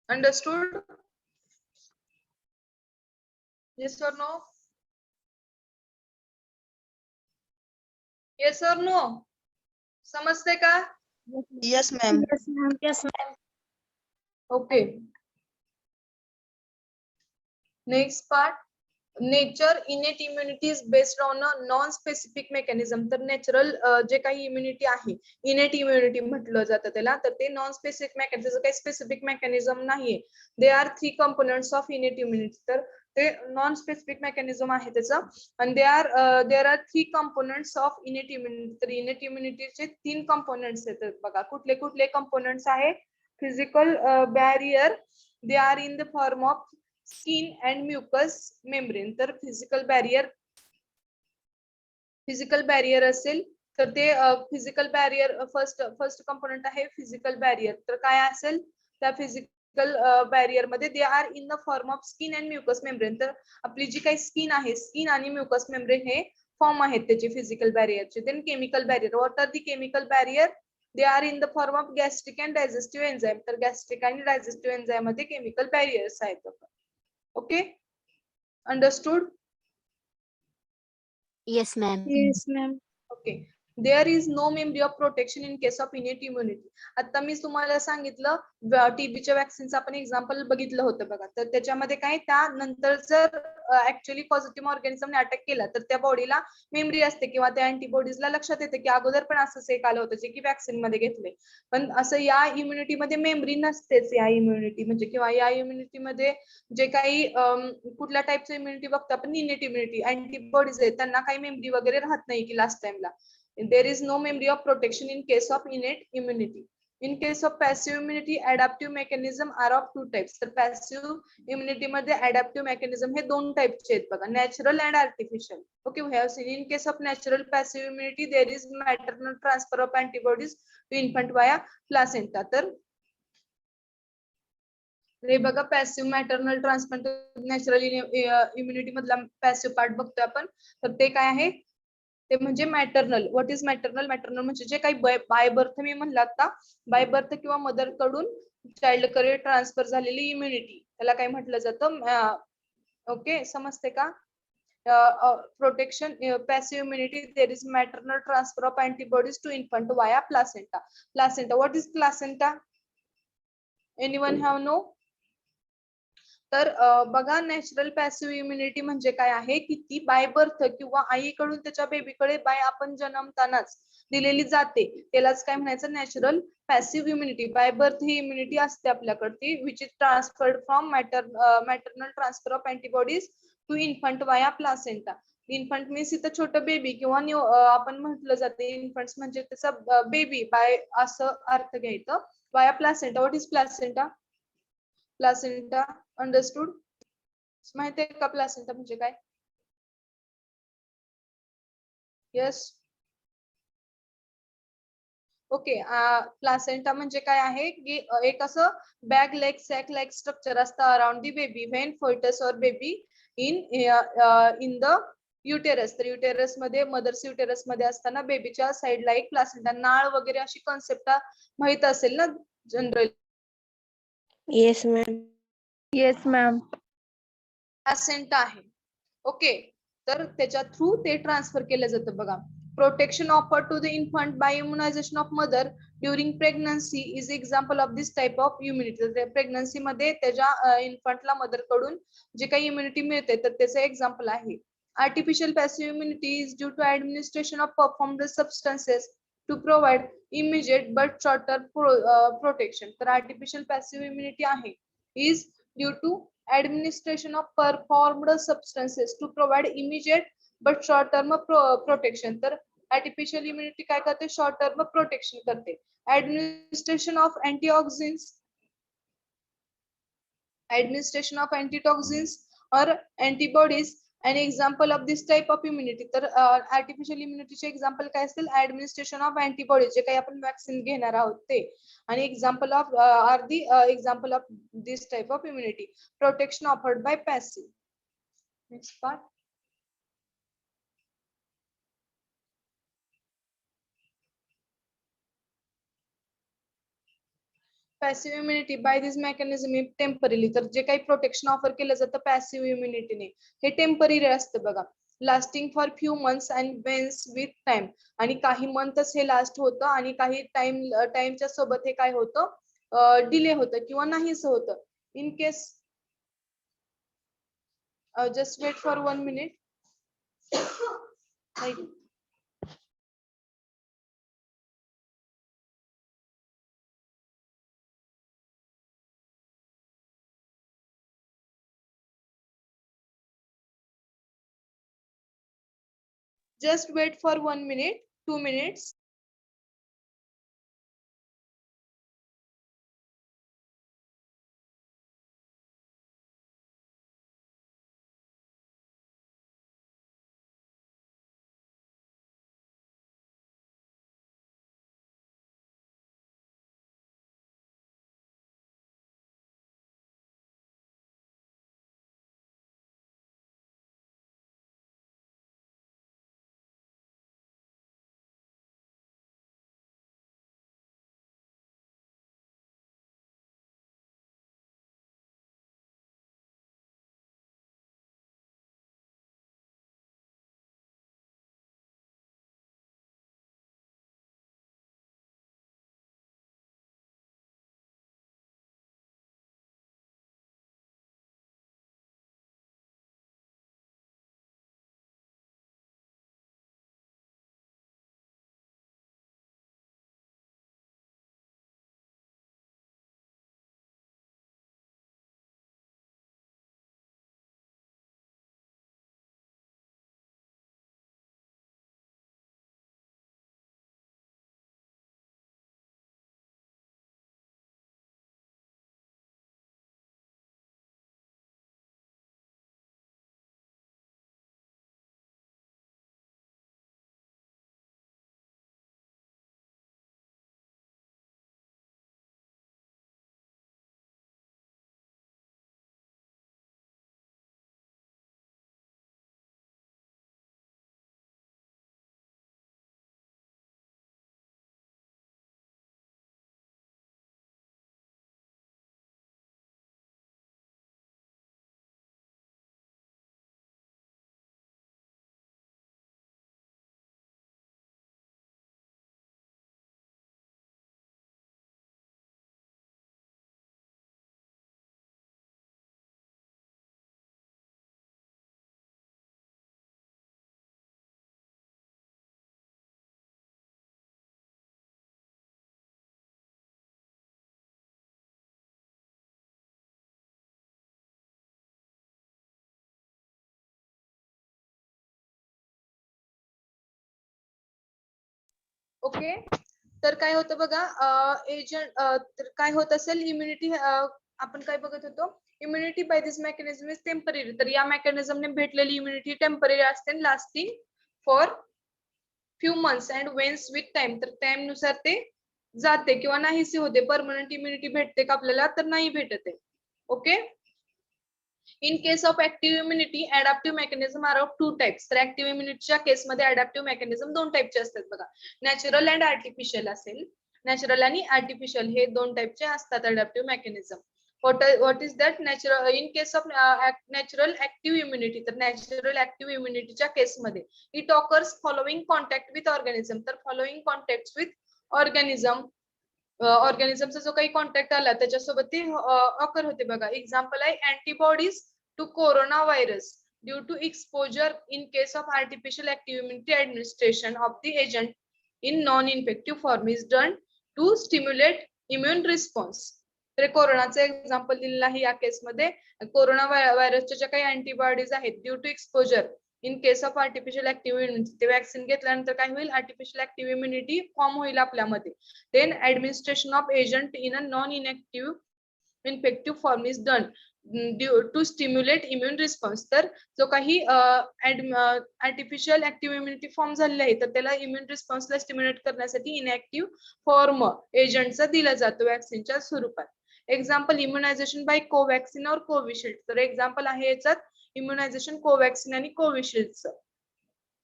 Understood? Yes और नो? येस और नो? समजते का? Yes, ma'am. Yes, ma'am. Yes, ma'am. Okay, next part. Nature इनेट immunity is based on a non specific mechanism. तर natural जे काही immunity आहे, इनेट immunity म्हटलं जातं त्याला, तर ते नॉन स्पेसिफिक मेकॅनिझम, काही स्पेसिफिक मेकॅनिझम नाहीये. They are 3 components of innate immunity. तर ते नॉन स्पेसिफिक मेकॅनिझम आहे त्याचं. आणि there are 3 components of innate immunity. तर इनेट इम्युनिटीचे 3 कंपोनेंट्स आहेत बघा. कुठले कुठले कंपोनेंट्स आहे? Physical barrier. They are in the form of skin and mucous membrane. तर फिजिकल बॅरियर असेल तर ते फिजिकल बॅरियर फर्स्ट कंपोनेंट आहे फिजिकल बॅरियर. तर काय असेल त्या फिजिकल बॅरियर मध्ये? दे are in the form of skin and mucous membrane. तर आपली जी काही स्किन आहे, स्किन आणि म्युकस मेम्ब्रेन हे फॉर्म आहेत त्याचे फिजिकल बॅरियरचे. Then chemical barrier. What are the chemical barrier? They are in the form of gastric and digestive enzyme. तर गॅस्ट्रिक आणि डायजेस्टिव्ह एन्झाईम मध्ये केमिकल बॅरियर्स आहेत. Okay, understood? Yes, ma'am. Yes, ma'am. Okay, there is no memory of protection in case of innate immunity. आता मी तुम्हाला सांगितलं टीबीच्या वॅक्सिनचं आपण example बघितलं होतं बघा. तर त्याच्यामध्ये काय, त्यानंतर जर ऍक्च्युअली पॉझिटिव्ह ऑर्गॅनिझमने अटॅक केला तर त्या बॉडीला मेमरी असते किंवा त्या अँटीबॉडीजला लक्षात येते की अगोदर पण असंच एक आलं होतं जे की वॅक्सिन मध्ये घेतले. पण असं या इम्युनिटी मध्ये मेमरी नसतेच. या इम्युनिटी म्हणजे किंवा या इम्युनिटी मध्ये जे काही कुठल्या टाइपचं इम्युनिटी बघतो आपण, इनेट इम्युनिटी, अँटीबॉडीज आहेत त्यांना काही मेमरी वगैरे राहत नाही की लास्ट टाइमला. There is no memory of protection in case of innate immunity. In case of passive immunity adaptive mechanism are of 2 types. तर पॅसिव्ह इम्युनिटी मध्ये अडॅप्टिव्ह मेकॅनिझम हे 2 टाइपचे आहेत बघा, natural and artificial. Okay, we have seen in case of natural passive immunity there is maternal transfer of antibodies to infant via placenta. तर हे बघा passive maternal transplant natural immunity मधला passive part बघतोय आपण. तर ते काय आहे? ते म्हणजे maternal. What is maternal? Maternal म्हणजे जे काही बाय बर्थ मी म्हणलं आता, बाय बर्थ किंवा मदर कडून चाइल्ड कडे ट्रान्सफर झालेली इम्युनिटी, त्याला काय म्हटलं जातं? ओके, समजते का? Protection passive immunity there is maternal transfer of antibodies to infant via placenta. Placenta, what is placenta? Anyone have no? तर बघा नॅचरल पॅसिव्ह इम्युनिटी म्हणजे काय आहे की ती बाय बर्थ किंवा आईकडून त्याच्या बेबीकडे बाय आपण जन्मतानाच दिलेली जाते. त्यालाच काय म्हणायचं? Natural passive immunity. By birth ही इम्युनिटी असते आपल्याकडे, which is transferred from maternal transfer of antibodies to infant via placenta. Infant means इथं छोटं बेबी किंवा आपण म्हटलं जाते इन्फंट्स म्हणजे त्याचा बेबी बाय असं अर्थ घ्यायचं. वाया placenta. What is placenta? Placenta understood? माहिती आहे का प्लासेंटा म्हणजे काय? Yes, okay. प्लासेंटा म्हणजे काय आहे की एक असं bag like sac like structure असतं around the baby when foetus और बेबी इन द युटेरस. तर युटेरस मध्ये, मदर्स युटेरस मध्ये असताना बेबीच्या साईडला एक प्लासेंटा, नाळ वगैरे अशी कॉन्सेप्ट माहित असेल ना general? Yes, ma'am. Yes ma'am. Placenta आहे. ओके, तर त्याच्या थ्रू ते ट्रान्सफर केलं जातं बघा. Protection afforded to the infant by immunisation of mother during pregnancy is example of this type of immunity. Pregnancy मध्ये त्याच्या इन्फंटला मदर कडून जे काही इम्युनिटी मिळते तर त्याचं एक्झाम्पल आहे. Artificial passive immunity is due to administration of performed substances to provide immediate but short term protection. तर आर्टिफिशियल पॅसिव्ह इम्युनिटी आहे is due to administration of performed substances to provide immediate but short term protection. तर artificial immunity काय करते, short term protection करते. administration of antitoxins or antibodies an example of this type of immunity. तर artificial immunity चे example काय असतील, administration of antibodies जे काही आपण वॅक्सिन घेणार आहोत ते, आणि example of are the example of this type of immunity. Protection offered by passive. Next part. Passive immunity by this mechanism temporary. तर जे काही प्रोटेक्शन ऑफर केलं जातं पॅसिव्ह इम्युनिटीने हे टेम्पररी असतं बघा. Lasting for few months and wanes with time. आणि काही मंथच हे लास्ट होतं आणि काही टाइमच्या सोबत हे काय होतं, डिले होतं किंवा नाहीच होतं. In case just wait for 1 minute. Just wait for 1 minute, 2 minutes. Okay, तर काय होतं बघा, एजंट तर काय होत असेल, इम्युनिटी आपण काय बघत होतो, immunity by this mechanism is temporary. तर या मेकॅनिझमने भेटलेली इम्युनिटी टेम्पररी असते, lasting for few months and wanes with time. तर टाइम नुसार ते जाते किंवा नाहीसे होते. परमनंट इम्युनिटी भेटते का आपल्याला, तर नाही भेटत आहे. Okay. In case of active immunity adaptive mechanism are of 2 types. तर ऍक्टिव्ह इम्युनिटीच्या केसमध्ये अडॅप्टिव्ह मेकॅनिझम 2 टाइपचे असतात बघा. नॅचरल अँड आर्टिफिशियल असेल. नॅचरल आणि आर्टिफिशियल हे 2 टाइपचे असतात adaptive mechanism. what is that natural in case of natural active immunity, तर natural active immunity च्या केस मध्ये it occurs following contact with organism, तर following contacts with organism ऑर्गॅनिझमचा जो काही कॉन्टॅक्ट आला त्याच्यासोबत ते ऑकर होते बघा. एक्झाम्पल आहे antibodies to corona virus due to exposure in case of artificial active immunity administration of the agent in non infective form is done to stimulate immune response. तर कोरोनाचं एक्झाम्पल दिलेलं आहे या केसमध्ये. कोरोना व्हायरसच्या ज्या काही अँटीबॉडीज आहेत due to exposure in case of artificial active immunity, ते वॅक्सिन घेतल्यानंतर काय होईल, आर्टिफिशियल ऍक्टिव्ह इम्युनिटी फॉर्म होईल आपल्यामध्ये. Then administration of agent in a non inactive infective form is done to stimulate immune response. तर जो काही आर्टिफिशियल ऍक्टिव्ह इम्युनिटी फॉर्म झालेला आहे तर त्याला इम्युन रिस्पॉन्सला स्टिम्युलेट करण्यासाठी इनएक्टिव्ह फॉर्म एजंटचा दिला जातो वॅक्सिनच्या स्वरूपात. एक्झाम्पल इम्युनायझेशन बाय कोवॅक्सिन और कोविशिल्ड. तर एक्झाम्पल आहे याच्यात इम्युनायझेशन कोवॅक्सिन आणि कोविशिल्डचं.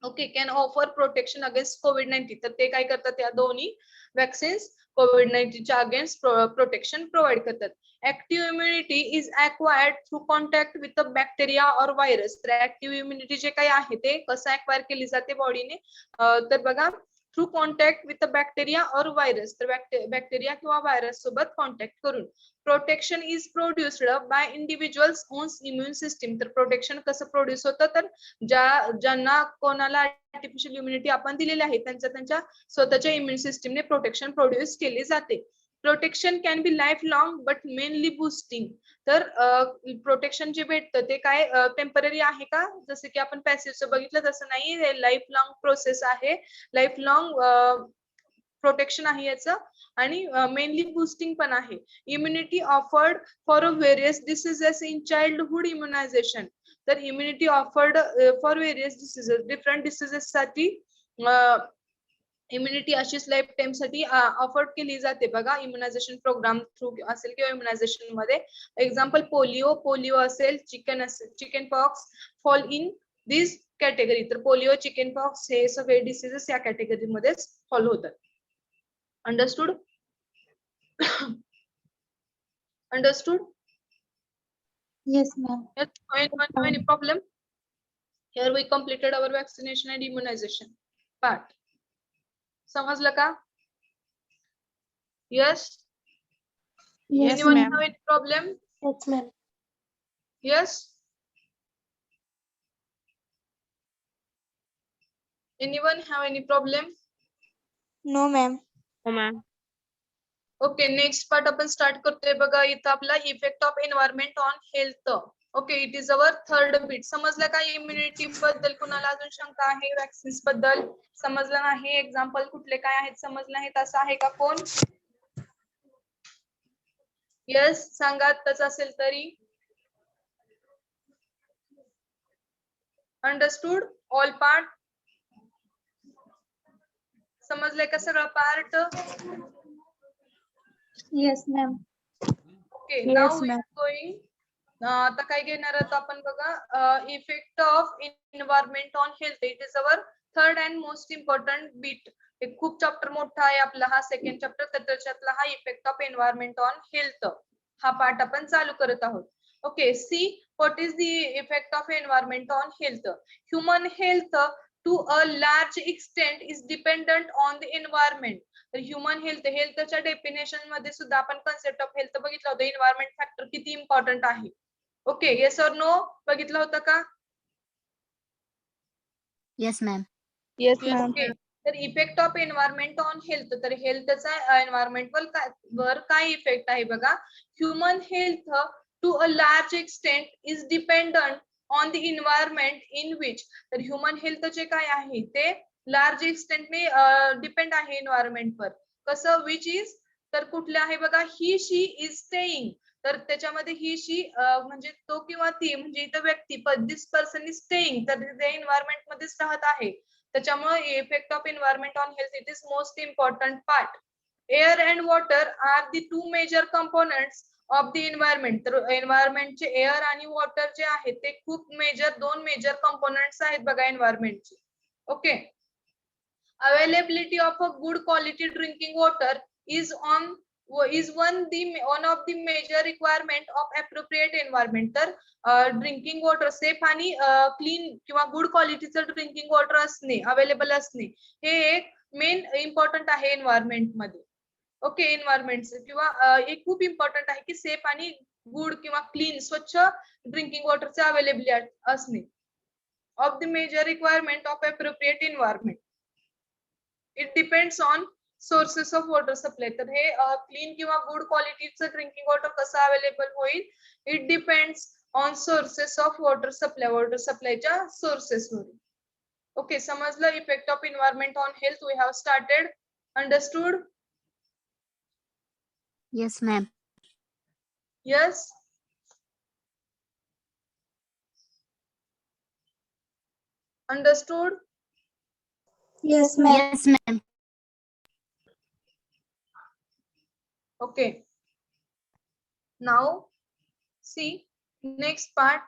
Okay, can offer protection against कोविड-19. तर ते काय करतात, या दोन्ही वॅक्सिन्स कोविड-19च्या अगेन्स्ट प्रोटेक्शन प्रोव्हाइड करतात. Active immunity is acquired through contact with a bacteria और व्हायरस. तर ऍक्टिव्ह इम्युनिटी जे काही आहे ते कसं अक्वायर केली जाते बॉडीने, तर बघा through contact with a bacteria और व्हायरस. तर बॅक्टेरिया किंवा व्हायरस सोबत कॉन्टॅक्ट करून. Protection is produced by individuals owns immune system. तर प्रोटेक्शन कसं प्रोड्यूस होतं, तर ज्यांना कोणाला आर्टिफिशियल इम्युनिटी आपण दिलेली आहे त्यांच्या स्वतःच्या इम्युन सिस्टीमने प्रोटेक्शन प्रोड्यूस केली जाते. Protection can be life long but mainly boosting. तर प्रोटेक्शन जे भेटतं ते काय टेम्पररी आहे का, जसं की आपण पॅसिव्हचं बघितलं तसं नाही, हे लाईफ लॉंग प्रोसेस आहे, लाईफ लॉंग प्रोटेक्शन आहे याचं, आणि मेनली बुस्टिंग पण आहे. Immunity afforded for various diseases in childhood immunisation. तर immunity afforded for various diseases, different diseases साठी इम्युनिटी अशीच लाईफ टाइम साठी ऑफर्ड केली जाते बघा, इम्युनायझेशन प्रोग्राम थ्रू असेल किंवा इम्युनायझेशन मध्ये. एक्झाम्पल पोलिओ असेल, chicken pox fall in this category. तर पोलिओ, चिकन पॉक्स हे सगळे डिसीजेस या कॅटेगरी मध्येच फॉलो होतात. Understood? Understood? Yes, ma'am. Yes, anyone have any problem? Here we completed our vaccination and immunization part. समजलं का? Yes? Yes, Anyone ma'am. have any problem? Yes, ma'am. Yes? Anyone have any problem? No, ma'am. हो ma'am. Okay, next part आपण start करतोय बघा. इथं आपला effect of environment on health. Okay, it is our third beat. समजलं का? Immunity बद्दल कुणाला अजून शंका आहे? वॅक्सिन्स बद्दल समजलं नाही? एक्झाम्पल कुठले काय आहेत समजलं नाही असं आहे का कोण? यस सांगा तसं असेल तरी. Understood all part? समजलंय का सगळं part? Yes, ma'am. Okay, Yes, now we ma'am. Are going. आता काय घेणार आहोत आपण बघा, effect of environment on health. It is our third and most important beat. एक खूप चॅप्टर मोठा आहे आपला हा, सेकंड चॅप्टर, तर त्याच्यातला हा effect of environment on health हा पार्ट आपण चालू करत आहोत. Okay, see what is the effect of environment on health. Human health to a large extent is dependent on the environment. तर ह्युमन हेल्थच्या डेफिनेशन मध्ये सुद्धा आपण कन्सेप्ट ऑफ हेल्थ बघितलं होतं. एन्व्हायरमेंट फॅक्टर किती इम्पॉर्टंट आहे. ओके, येस और नो बघितलं होतं का? Yes, ma'am. Yes, Yes, ma'am. okay. तर effect of environment on health. तर हेल्थचा एन्व्हायरमेंट वर काय इफेक्ट आहे बघा. Human health to a large extent is dependent on the environment in which. तर ह्युमन हेल्थ जे काय आहे ते लार्ज एक्सटेंटने डिपेंड आहे एन्व्हायरमेंटवर. कसं? विच इज, तर कुठले आहे बघा, ही शी इज स्टेइंग. तर त्याच्यामध्ये ही शी म्हणजे तो किंवा ती, म्हणजे इथं व्यक्ती, दिस पर्सन इज स्टेइंग, तर ते एन्व्हायरमेंट मध्येच राहत आहे. त्याच्यामुळे effect of environment on health it is most important part. Air and water are the two major components of the environment. तर एन्व्हायरमेंटचे एअर आणि वॉटर जे आहेत ते खूप दोन मेजर कंपोनेंट्स आहेत बघा एन्व्हायरमेंटचे. Okay, availability of a good quality drinking water is on is one of the major requirement of appropriate environment. तर ड्रिंकिंग वॉटर सेफ आणि क्लीन किंवा गुड क्वालिटीचं ड्रिंकिंग वॉटर असणे, अवेलेबल असणे हे एक मेन इम्पॉर्टंट आहे एन्व्हायरमेंट मध्ये. ओके, एन्व्हायरमेंटचं किंवा हे खूप इम्पॉर्टंट आहे की सेफ आणि गुड किंवा क्लीन स्वच्छ ड्रिंकिंग वॉटरचे अवेलेबिलिटी असणे. Of the major requirement of appropriate environment. It depends on sources of water supply. तर हे क्लीन किंवा गुड क्वालिटीचं ड्रिंकिंग वॉटर कसं अवेलेबल होईल, it depends on sources of water supply, water सप्लायच्या सोर्सेसवर. ओके, समजलं. Effect of environment on health we have started. Understood? Yes, ma'am. Yes. Understood? Yes, ma'am. Yes, ma'am. Okay. Now, see next part.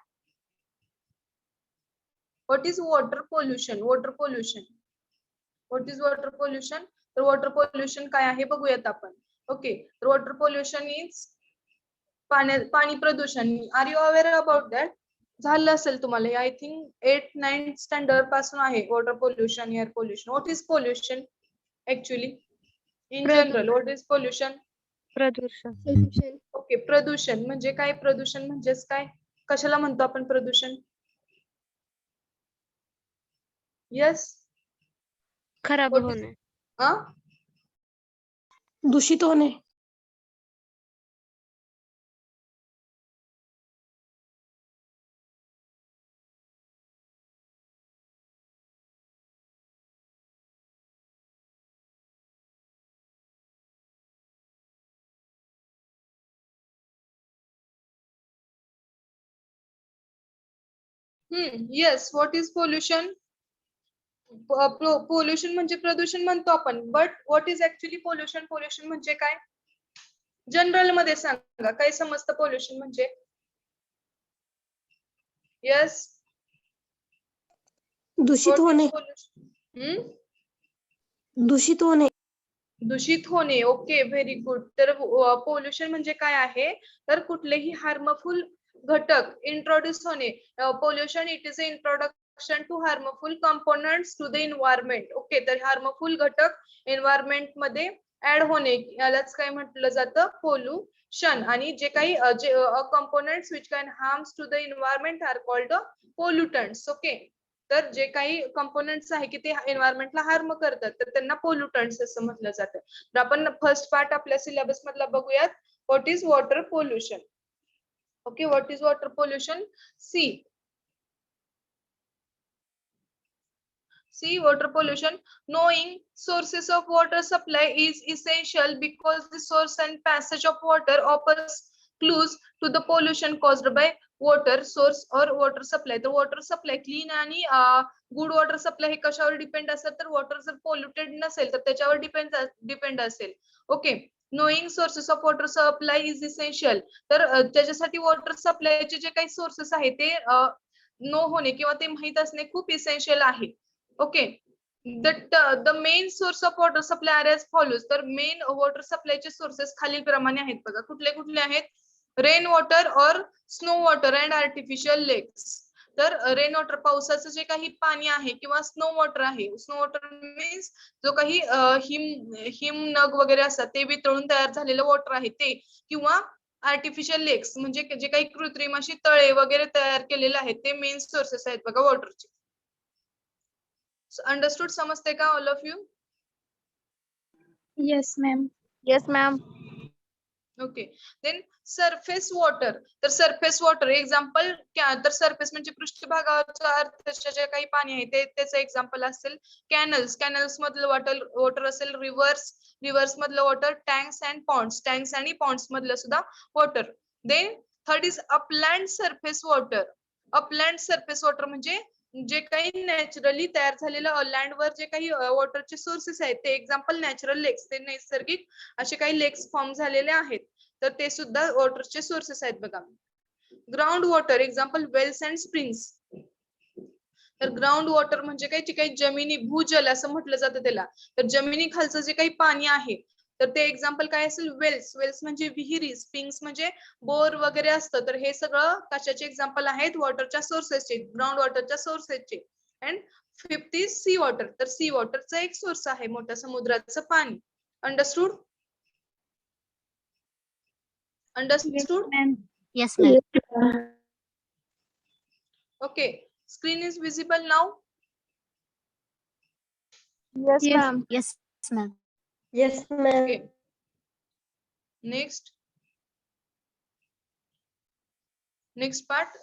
What is water pollution? Water pollution. What is water pollution? तर water pollution काय आहे बघूयात आपण. Okay. तर water pollution is पाणी प्रदूषण. Are you aware about that? झालं असेल तुम्हाला. I think 8-9 स्टँडर्ड पासून आहे water pollution, air pollution. What is pollution actually? In general, what is pollution? प्रदूषण. ओके, प्रदूषण म्हणजे काय? प्रदूषण म्हणजेच काय? कशाला म्हणतो आपण प्रदूषण? यस, खराब What is- होणे. दूषित होणे. Yes. What is pollution? Pollution म्हणजे प्रदूषण म्हणतो आपण, but what is actually pollution? Pollution म्हणजे काय? जनरल मध्ये सांगा, काय समजतं पोल्युशन म्हणजे? येस, दूषित होणे. दूषित होणे. दूषित होणे. Okay, very good. तर पोल्युशन म्हणजे काय आहे? तर कुठलेही हार्मफुल घटक इंट्रोड्यूस होणे. Pollution it is a introduction to harmful components to the environment. Okay, तर हार्मफुल घटक एन्व्हायरमेंट मध्ये ऍड होणे यालाच काय म्हटलं जातं? पोल्युशन. आणि जे काही components which can harms to the environment are called pollutants. Okay, तर जे काही कंपोनेंट्स आहे की ते एन्व्हायरमेंटला हार्म करतात तर त्यांना पोल्युटंट्स असं म्हटलं जातं. तर आपण फर्स्ट पार्ट आपल्या सिलेबस मधला बघूयात. What is water pollution? Okay, what is water pollution? See, water pollution. Knowing sources of water supply is essential because the source and passage of water offers clues to the pollution caused by water source or water supply. तर water supply clean आणि good water supply हे कशावर depend असतात? तर water जर polluted नसेल तर त्याच्यावर डिपेंड असेल. Okay, knowing sources of water supply is essential. तर त्याच्यासाठी वॉटर सप्लायचे जे काही सोर्सेस आहेत ते नो होणे किंवा ते माहित असणे खूप इसेन्शियल आहे. Okay, the main source of water supply are as follows. तर मेन वॉटर सप्लायचे सोर्सेस खालील प्रमाणे आहेत बघा. कुठले कुठले आहेत? रेन वॉटर और स्नो वॉटर अँड आर्टिफिशियल लेक्स. तर रेन वॉटर पावसाचं जे काही पाणी आहे किंवा स्नो वॉटर आहे. स्नो वॉटर मीन्स जो काही हिम नग वगैरे असतात ते वितळून तयार झालेलं वॉटर आहे ते, किंवा आर्टिफिशियल लेक्स म्हणजे जे काही कृत्रिम अशी तळे वगैरे तयार केलेले आहेत ते मेन सोर्सेस आहेत बघा वॉटरचे. अंडरस्टूड? समजते का all of you? Yes, ma'am. Yes, ma'am. Okay, then surface water. तर सरफेस वॉटर एक्झाम्पल, तर सरफेस म्हणजे पृष्ठभागाच्या अर्थाचे जे काही पाणी आहे ते त्याचं एक्झाम्पल असेल कॅनल्स. कॅनल्स मधलं वॉटर असेल रिव्हर्स मधलं water, tanks and ponds. Tanks आणि पॉन्ड्स मधलं सुद्धा water. Then third is upland surface water. Upland surface water म्हणजे जे काही नॅचरली तयार झालेलं लँडवर जे काही वॉटरचे सोर्सेस आहेत ते एक्झाम्पल नॅचरल लेक्स. ते नैसर्गिक असे काही लेक्स फॉर्म झालेले आहेत तर ते सुद्धा वॉटरचे सोर्सेस आहेत बघा. Ground water example wells and springs. तर ग्राउंड वॉटर म्हणजे काही जे काही जमिनी भूजल असं म्हटलं जातं त्याला. तर जमिनी खालचं जे काही पाणी आहे तर ते एक्झाम्पल काय असेल, वेल्स. वेल्स म्हणजे विहिरी, स्प्रिंग्स म्हणजे बोर वगैरे असतं. तर हे सगळं कशाचे एक्झाम्पल आहेत, वॉटरच्या सोर्सेसचे, ग्राउंड वॉटरच्या सोर्सेसचे. And 5th is sea water. तर सी वॉटरचा एक सोर्स आहे मोठा समुद्राचं पाणी. Understood? Understood? Yes, ma'am. Okay. Screen is visible now. Yes, Yes. ma'am. Yes, ma'am. Yes, ma'am. Okay. Next. Next part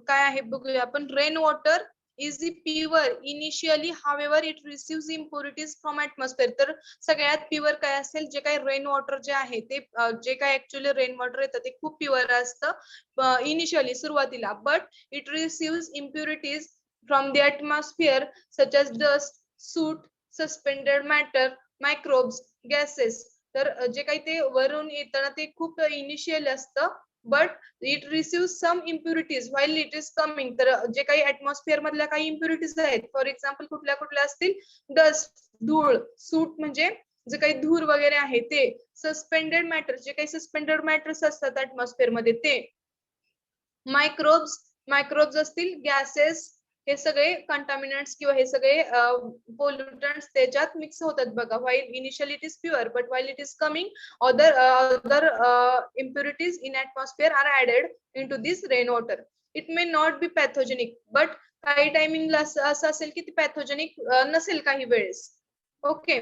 काय आहे बघूया आपण. Rain water is the pure initially, however it receives impurities from atmosphere. तर सगळ्यात pure काय असेल, जे काही रेन वॉटर जे आहे ते जे काही ऍक्च्युअली रेन वॉटर येतं ते खूप प्युअर असतं इनिशियली, सुरुवातीला. But it receives impurities from the atmosphere such as dust, soot, suspended matter, microbes, gases. तर जे काही ते वरून येतं ना ते खूप इनिशियल असतं. But it receive some impurities while it is coming. तर जे काही ऍटमॉस्फिअर मधल्या काही इम्प्युरिटीज आहेत, फॉर एक्झाम्पल कुठल्या कुठल्या असतील, डस्ट, धूळ, सूट म्हणजे जे काही धूर वगैरे आहे ते, सस्पेंडेड मॅटर जे काही सस्पेंडेड मॅटर्स असतात ऍटमॉस्फिअर मध्ये ते, मायक्रोब्स, मायक्रोब्स असतील, गॅसेस, हे सगळे कंटामिनंट्स किंवा हे सगळे पोल्युटंट्स त्याच्यात मिक्स होतात बघा. While initially it is pure, but while it is coming other impurities in atmosphere are added into this rainwater. It may not be pathogenic, but काही टायमिंगला असं असेल की ती पॅथोजेनिक नसेल काही वेळेस. Okay.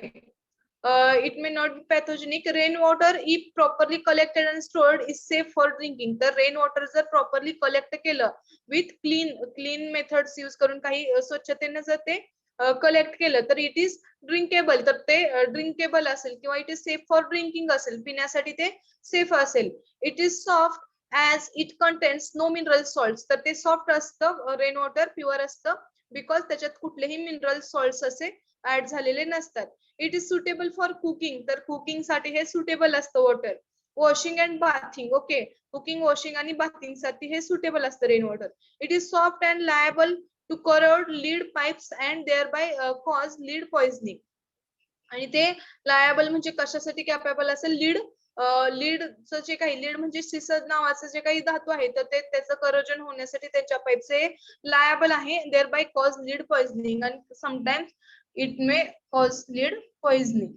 It may not be pathogenic. Rainwater, if properly collected and stored, is safe for drinking. तर rainwater जर properly collect केलं with clean methods यूज करून, काही स्वच्छतेने जर ते कलेक्ट केलं तर इट इज ड्रिंकेबल. तर ते ड्रिंकेबल असेल किंवा it is safe for drinking असेल, पिण्यासाठी ते सेफ असेल. It is soft as it contains no mineral salt. तर ते सॉफ्ट असतं, रेन वॉटर प्युअर असतं, बिकॉज त्याच्यात कुठलेही मिनरल सॉल्ट असे ऍड झालेले नसतात. It is suitable for cooking. तर कुकिंग साठी हे सुटेबल असतं water. Washing and bathing. Okay. Cooking, washing आणि बाथिंग साठी हे सुटेबल असतं rain water. It is soft and liable to corrode lead pipes and thereby cause lead poisoning. आणि ते लायबल म्हणजे कशासाठी कॅपेबल असेल, लीडचं जे काही, लीड म्हणजे सिसद नावाचं जे काही धातू आहे तर ते त्याचं करोजन होण्यासाठी त्यांच्या पाईपचे लायबल आहे. thereby cause lead poisoning and sometimes it may cause lead poisoning.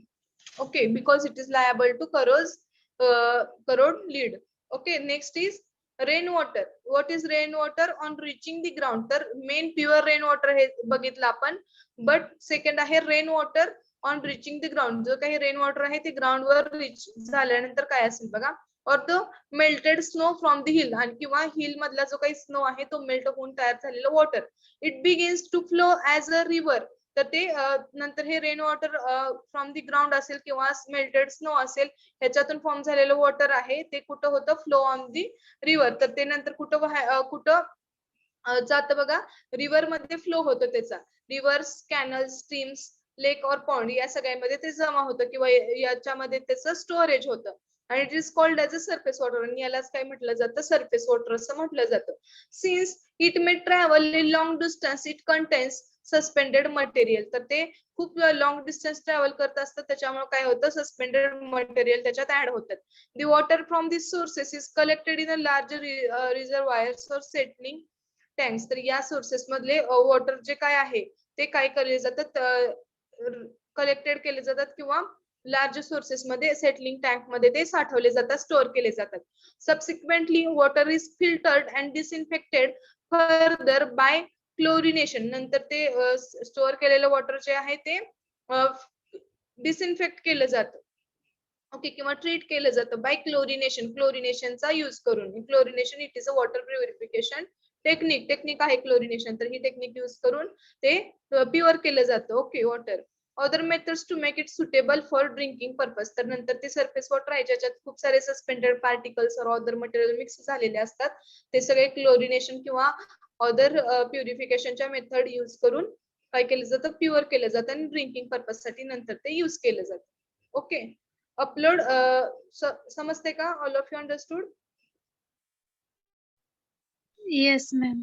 Okay, because it is liable to corrode lead. Okay, next is rainwater. What is rainwater on reaching the ground? तर main pure rainwater हे बघितलं आपण. But second आहे rainwater on reaching the ground. जो काही rainwater आहे ते ground were rich झाल्यानंतर काय असेल बघा. और the melted snow from the hill, आणि किंवा हिल मधला जो काही स्नो आहे तो मेल्ट होऊन तयार झालेलं water. It begins to flow as a river. तर ते नंतर हे rain water from the ground असेल किंवा मेल्टेड स्नो असेल ह्याच्यातून फॉर्म झालेलं वॉटर आहे ते कुठं होतं, फ्लो ऑन दी रिव्हर. तर ते नंतर कुठं जातं बघा, रिव्हर मध्ये फ्लो होतं त्याचा. रिव्हर्स, कॅनल, स्ट्रीम्स, लेक और पॉन्ड या सगळ्यामध्ये ते जमा होतं किंवा याच्यामध्ये त्याचं स्टोरेज होतं. आणि it is called as a surface water. आणि यालाच काय म्हटलं जातं, सरफेस वॉटर असं म्हटलं जातं. Since it may travel A long distance it contains suspended material. तर ते खूप लॉंग डिस्टन्स ट्रॅव्हल करत असतात, त्याच्यामुळे काय होतं, सस्पेंडेड मटेरियल त्याच्यात ऍड होतात. The water from this sources is collected in a large reservoirs और सेटलिंग टँक्स. तर या सोर्सेस मधले वॉटर जे काय आहे ते काय केले जातात, कलेक्टेड केले जातात किंवा लार्ज सोर्सेस मध्ये, सेटलिंग टँक मध्ये ते साठवले जातात, स्टोअर केले जातात. Subsequently water is filtered and disinfected further by chlorination. नंतर ते स्टोअर केलेलं वॉटर जे आहे ते डिसइन्फेक्ट केलं जातं. ओके, किंवा ट्रीट केलं जातं बाय क्लोरिनेशन. क्लोरिनेशनचा यूज करून. Chlorination it is a water purification technique आहे क्लोरिनेशन. तर ही टेक्निक यूज करून ते प्युअर केलं जातं. Okay, water. Other methods to make it suitable for drinking purpose. तर नंतर ते सरफेस वॉटर आहे ज्याच्यात खूप सारे suspended particles or other material mix झालेले असतात, ते सगळे क्लोरिनेशन किंवा अदर प्युरिफिकेशनच्या मेथड यूज करून काय केलं जातं, प्युअर केलं जातं आणि ड्रिंकिंग पर्पज साठी नंतर ते यूज केलं जातं. ओके, अपलोड समजते का? All of you understood? Yes, ma'am.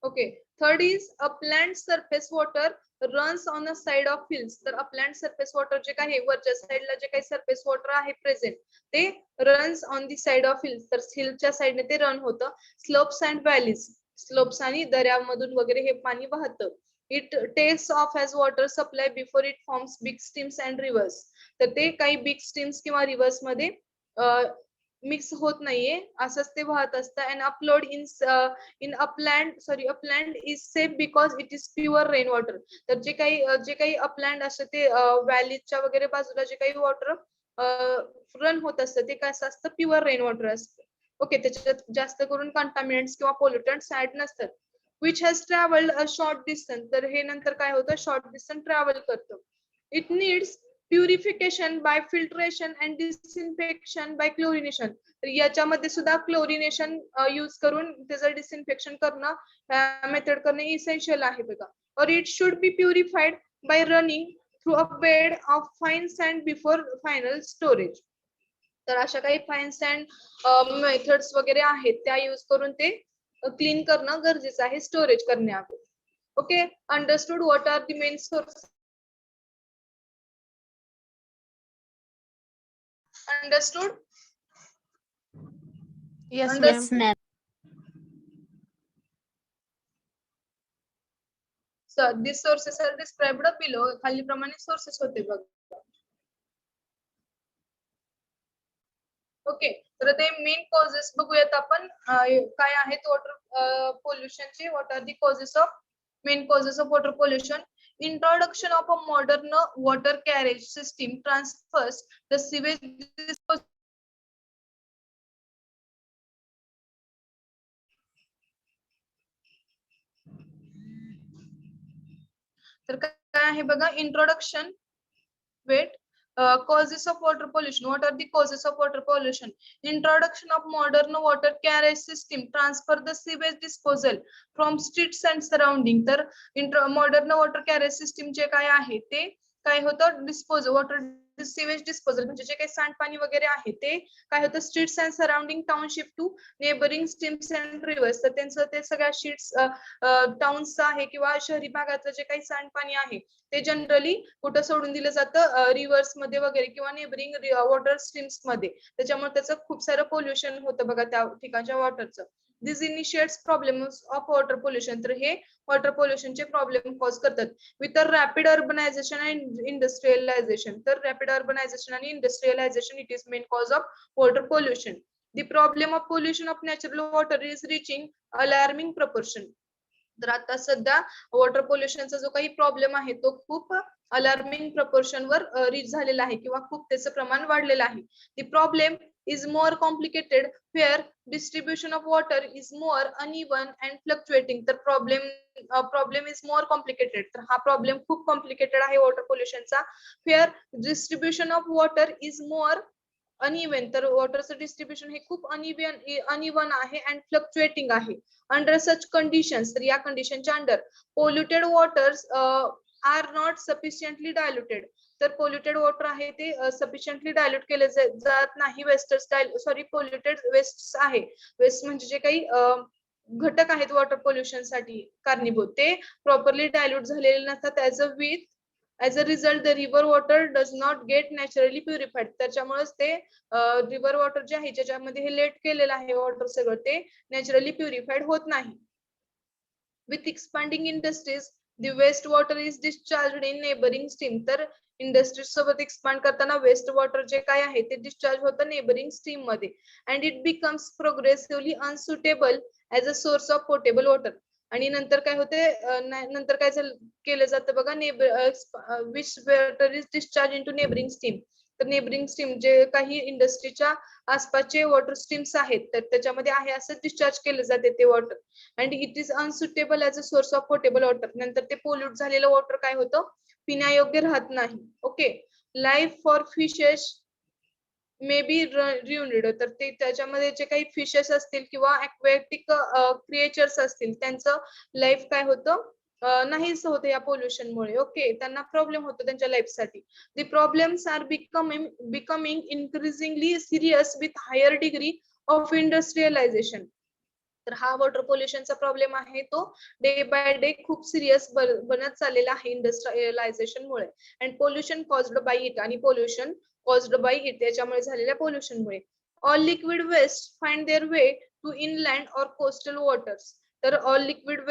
Okay. Third is a plant surface water runs on a side of hills, तर अपलँड सरफेस वॉटर जे काही वरच्या साईडला जे काही सरफेस वॉटर आहे प्रेझेंट ते runs on the side of hills, तर हिलच्या साईडने ते रन होतं. स्लोप्स अँड व्हॅलीज, स्लोप्स आणि दऱ्यामधून वगैरे हे पाणी वाहतं. It takes off as water supply before it forms big streams and rivers, तर ते काही बिग स्ट्रीम्स किंवा रिव्हर्स मध्ये मिक्स होत नाहीये, असंच ते वाहत असतं. And upload in upland is safe because it is pure rain water, तर जे काही अपलँड असतं ते व्हॅलीच्या वगैरे बाजूला जे काही वॉटर रन होत असतं ते कसं असतं, प्युअर रेन वॉटर असतं. ओके, त्याच्यात जास्त करून कंटामिनेंट्स किंवा पोल्युटंट्स ऍड नसतात. Which has travelled a short distance, तर हे नंतर काय होतं, शॉर्ट डिस्टन्स ट्रॅव्हल करतं. It needs purification by filtration and disinfection by chlorination, तर याच्यामध्ये सुद्धा क्लोरिनेशन यूज करून त्याचं डिसइन्फेक्शन करणं, मेथड करणं इसेन्शियल आहे बघा. और it should be purified by running through a bed of fine sand before final storage, तर अशा काही फाईन सँड मेथड्स वगैरे आहेत त्या यूज करून ते क्लीन करणं गरजेचं आहे स्टोरेज करण्याआधी. Okay, understood. What are the main source? Understood? Yes, Under- Yes, ma'am. So these sources are described below. खाली प्रमाणे sources होते बघ. ओके, तर ते मेन कॉजेस बघूयात आपण काय आहेत वॉटर पोल्युशनचे. What are the causes of main causes of water pollution? Introduction of a modern water carriage system transfers the sewage disposal. तर काय आहे बघा, introduction. Wait. Causes of water pollution. What are the causes of water pollution? Introduction of modern water carriage system transfer the sewage disposal from streets and surrounding. तर modern water carriage system जे काय आहे ते काय होतं, disposal water sewage disposal म्हणजे जे काही सांडपाणी वगैरे आहे ते काय होतं, streets and surrounding township to neighbouring streams and rivers, तर त्यांचं ते सगळ्या स्ट्रीट्स टाउन्स आहे किंवा शहरी भागातलं जे काही सांडपाणी आहे ते जनरली कुठं सोडून दिलं जातं, रिव्हर्स मध्ये वगैरे किंवा नेबरिंग वॉटर स्ट्रीम्स मध्ये, त्याच्यामुळे त्याचं खूप सारं पोल्युशन होतं बघा त्या ठिकाणच्या वॉटरचं. This initiates problems of water pollution, तर हे वॉटर पोल्युशनचे प्रॉब्लेम कॉज करतात. With a rapid urbanisation and industrialisation, तर रॅपिड अर्बनायझेशन आणि industrialisation it is main cause of water pollution. The problem of pollution of natural water is reaching alarming proportion, तर आता सध्या water पोल्युशनचा जो काही problem आहे तो खूप अलार्मिंग प्रपोर्शन वर रीच झालेला आहे किंवा खूप त्याचं प्रमाण वाढलेलं आहे. The problem is more complicated where distribution of water is more uneven and fluctuating, तर problem is more complicated, तर हा प्रॉब्लेम खूप कॉम्प्लिकेटेड आहे water पोल्युशनचा. where distribution of water is more uneven, तर वॉटरचं डिस्ट्रीब्युशन हे खूप अनइवन आहे अँड फ्लक्च्युएटिंग आहे. अंडर सच कंडिशन्स, तर या कंडिशनच्या under polluted waters are not sufficiently diluted, तर पोल्युटेड वॉटर आहे ते सफिशियंटली डायल्यूट केले जात नाही. पोल्युटेड वेस्ट आहे, वेस्ट म्हणजे जे काही घटक आहेत वॉटर पोल्युशन साठी कारणीभूत ते प्रॉपरली डायल्यूट झालेले नसतात. As a result the river water does not get naturally purified, त्याच्यामुळेच ते रिव्हर वॉटर जे आहे ज्याच्यामध्ये हे लेट केलेलं आहे वॉटर सगळं ते नॅचरली प्युरिफाईड होत नाही. With expanding industries the waste water is discharge in neighbouring stream, तर इंडस्ट्रीज सोबत एक्सपांड करताना वेस्ट वॉटर जे काय आहे ते डिस्चार्ज होतं नेबरिंग स्ट्रीम मध्ये. And it becomes progressively unsuitable as a source of portable water, आणि नंतर काय होते, नंतर काय केलं जातं बघा, which water is discharge into neighbouring stream, तर नेबरिंग स्ट्रीम जे काही इंडस्ट्रीच्या आसपासचे वॉटर स्ट्रीम्स आहेत तर त्याच्यामध्ये आहे असं डिस्चार्ज केलं जाते ते water. And it is unsuitable as a source of portable water, नंतर ते पोल्यूट झालेलं वॉटर काय होतं, पिण्यायोग्य राहत नाही. Okay, life for fishes may be ruined, तर ते त्याच्यामध्ये जे काही फिशेस असतील किंवा अक्वॅटिक क्रिएचर्स असतील त्यांचं लाईफ काय होतं, नाहीच होतं या पोल्युशनमुळे. ओके, त्यांना प्रॉब्लेम होतो त्यांच्या लाईफसाठी. The problems are becoming increasingly serious with higher degree of industrialisation, तर हा वॉटर पोल्युशनचा प्रॉब्लेम आहे तो डे बाय डे खूप सिरियस बनत चाललेला आहे इंडस्ट्रियलायझेशन मुळे. And pollution caused by it, आणि पोल्युशन कॉज्ड बाय इट याच्यामुळे झालेल्या पोल्युशन मुळे. All liquid waste find their way to inland or coastal waters. तर ऑल लिक्विड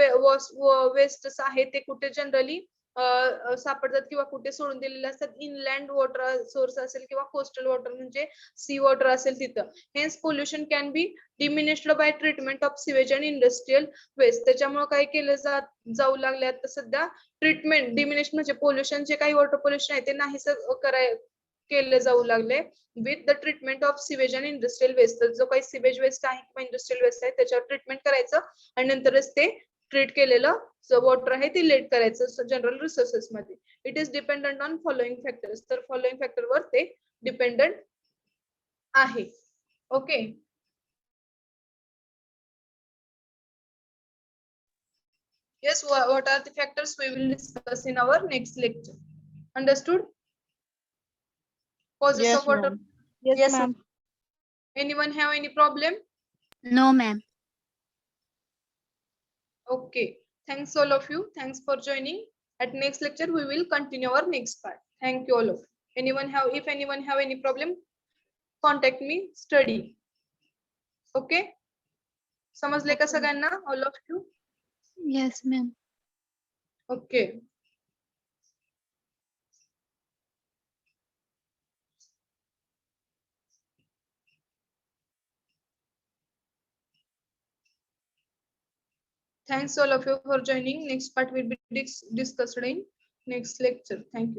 वेस्ट आहे ते कुठे जनरली सापडतात किंवा कुठे सोडून दिलेले असतात, इनलँड वॉटर सोर्स असेल किंवा कोस्टल वॉटर म्हणजे सी वॉटर असेल तिथं. Hence pollution can be diminished by treatment of sewage and industrial waste. त्याच्यामुळे काय केलं जाऊ लागले आता सध्या ट्रीटमेंट, डिमिनिश म्हणजे पोल्युशन जे काही वॉटर पोल्युशन आहे ते नाहीसं केले जाऊ लागले with the treatment of sewage and industrial waste. जो काही सिवेज वेस्ट आहे किंवा इंडस्ट्रियल वेस्ट आहे त्याच्यावर ट्रीटमेंट करायचं आणि नंतरच ते ट्रीट केलेलं जो वॉटर आहे ते लेट करायचं जनरल रिसोर्सेस मध्ये. It is dependent on following factors. तर फॉलोइंग फॅक्टर वर ते डिपेंडंट आहे. Okay. Yes, what are the factors we will discuss in our next lecture? Understood? Causes Yes, of water. ma'am. Yes, ma'am. Anyone have any problem? No, ma'am. Okay. Thanks all of you. Thanks for joining. At next lecture, we will continue our next part. Thank you all of you. If anyone have any problem, contact me. Study. Okay. समजले का सगळ्यांना? All of you. Yes, ma'am. Okay. Thanks all of you for joining. Next part will be discussed in next lecture. Thank you.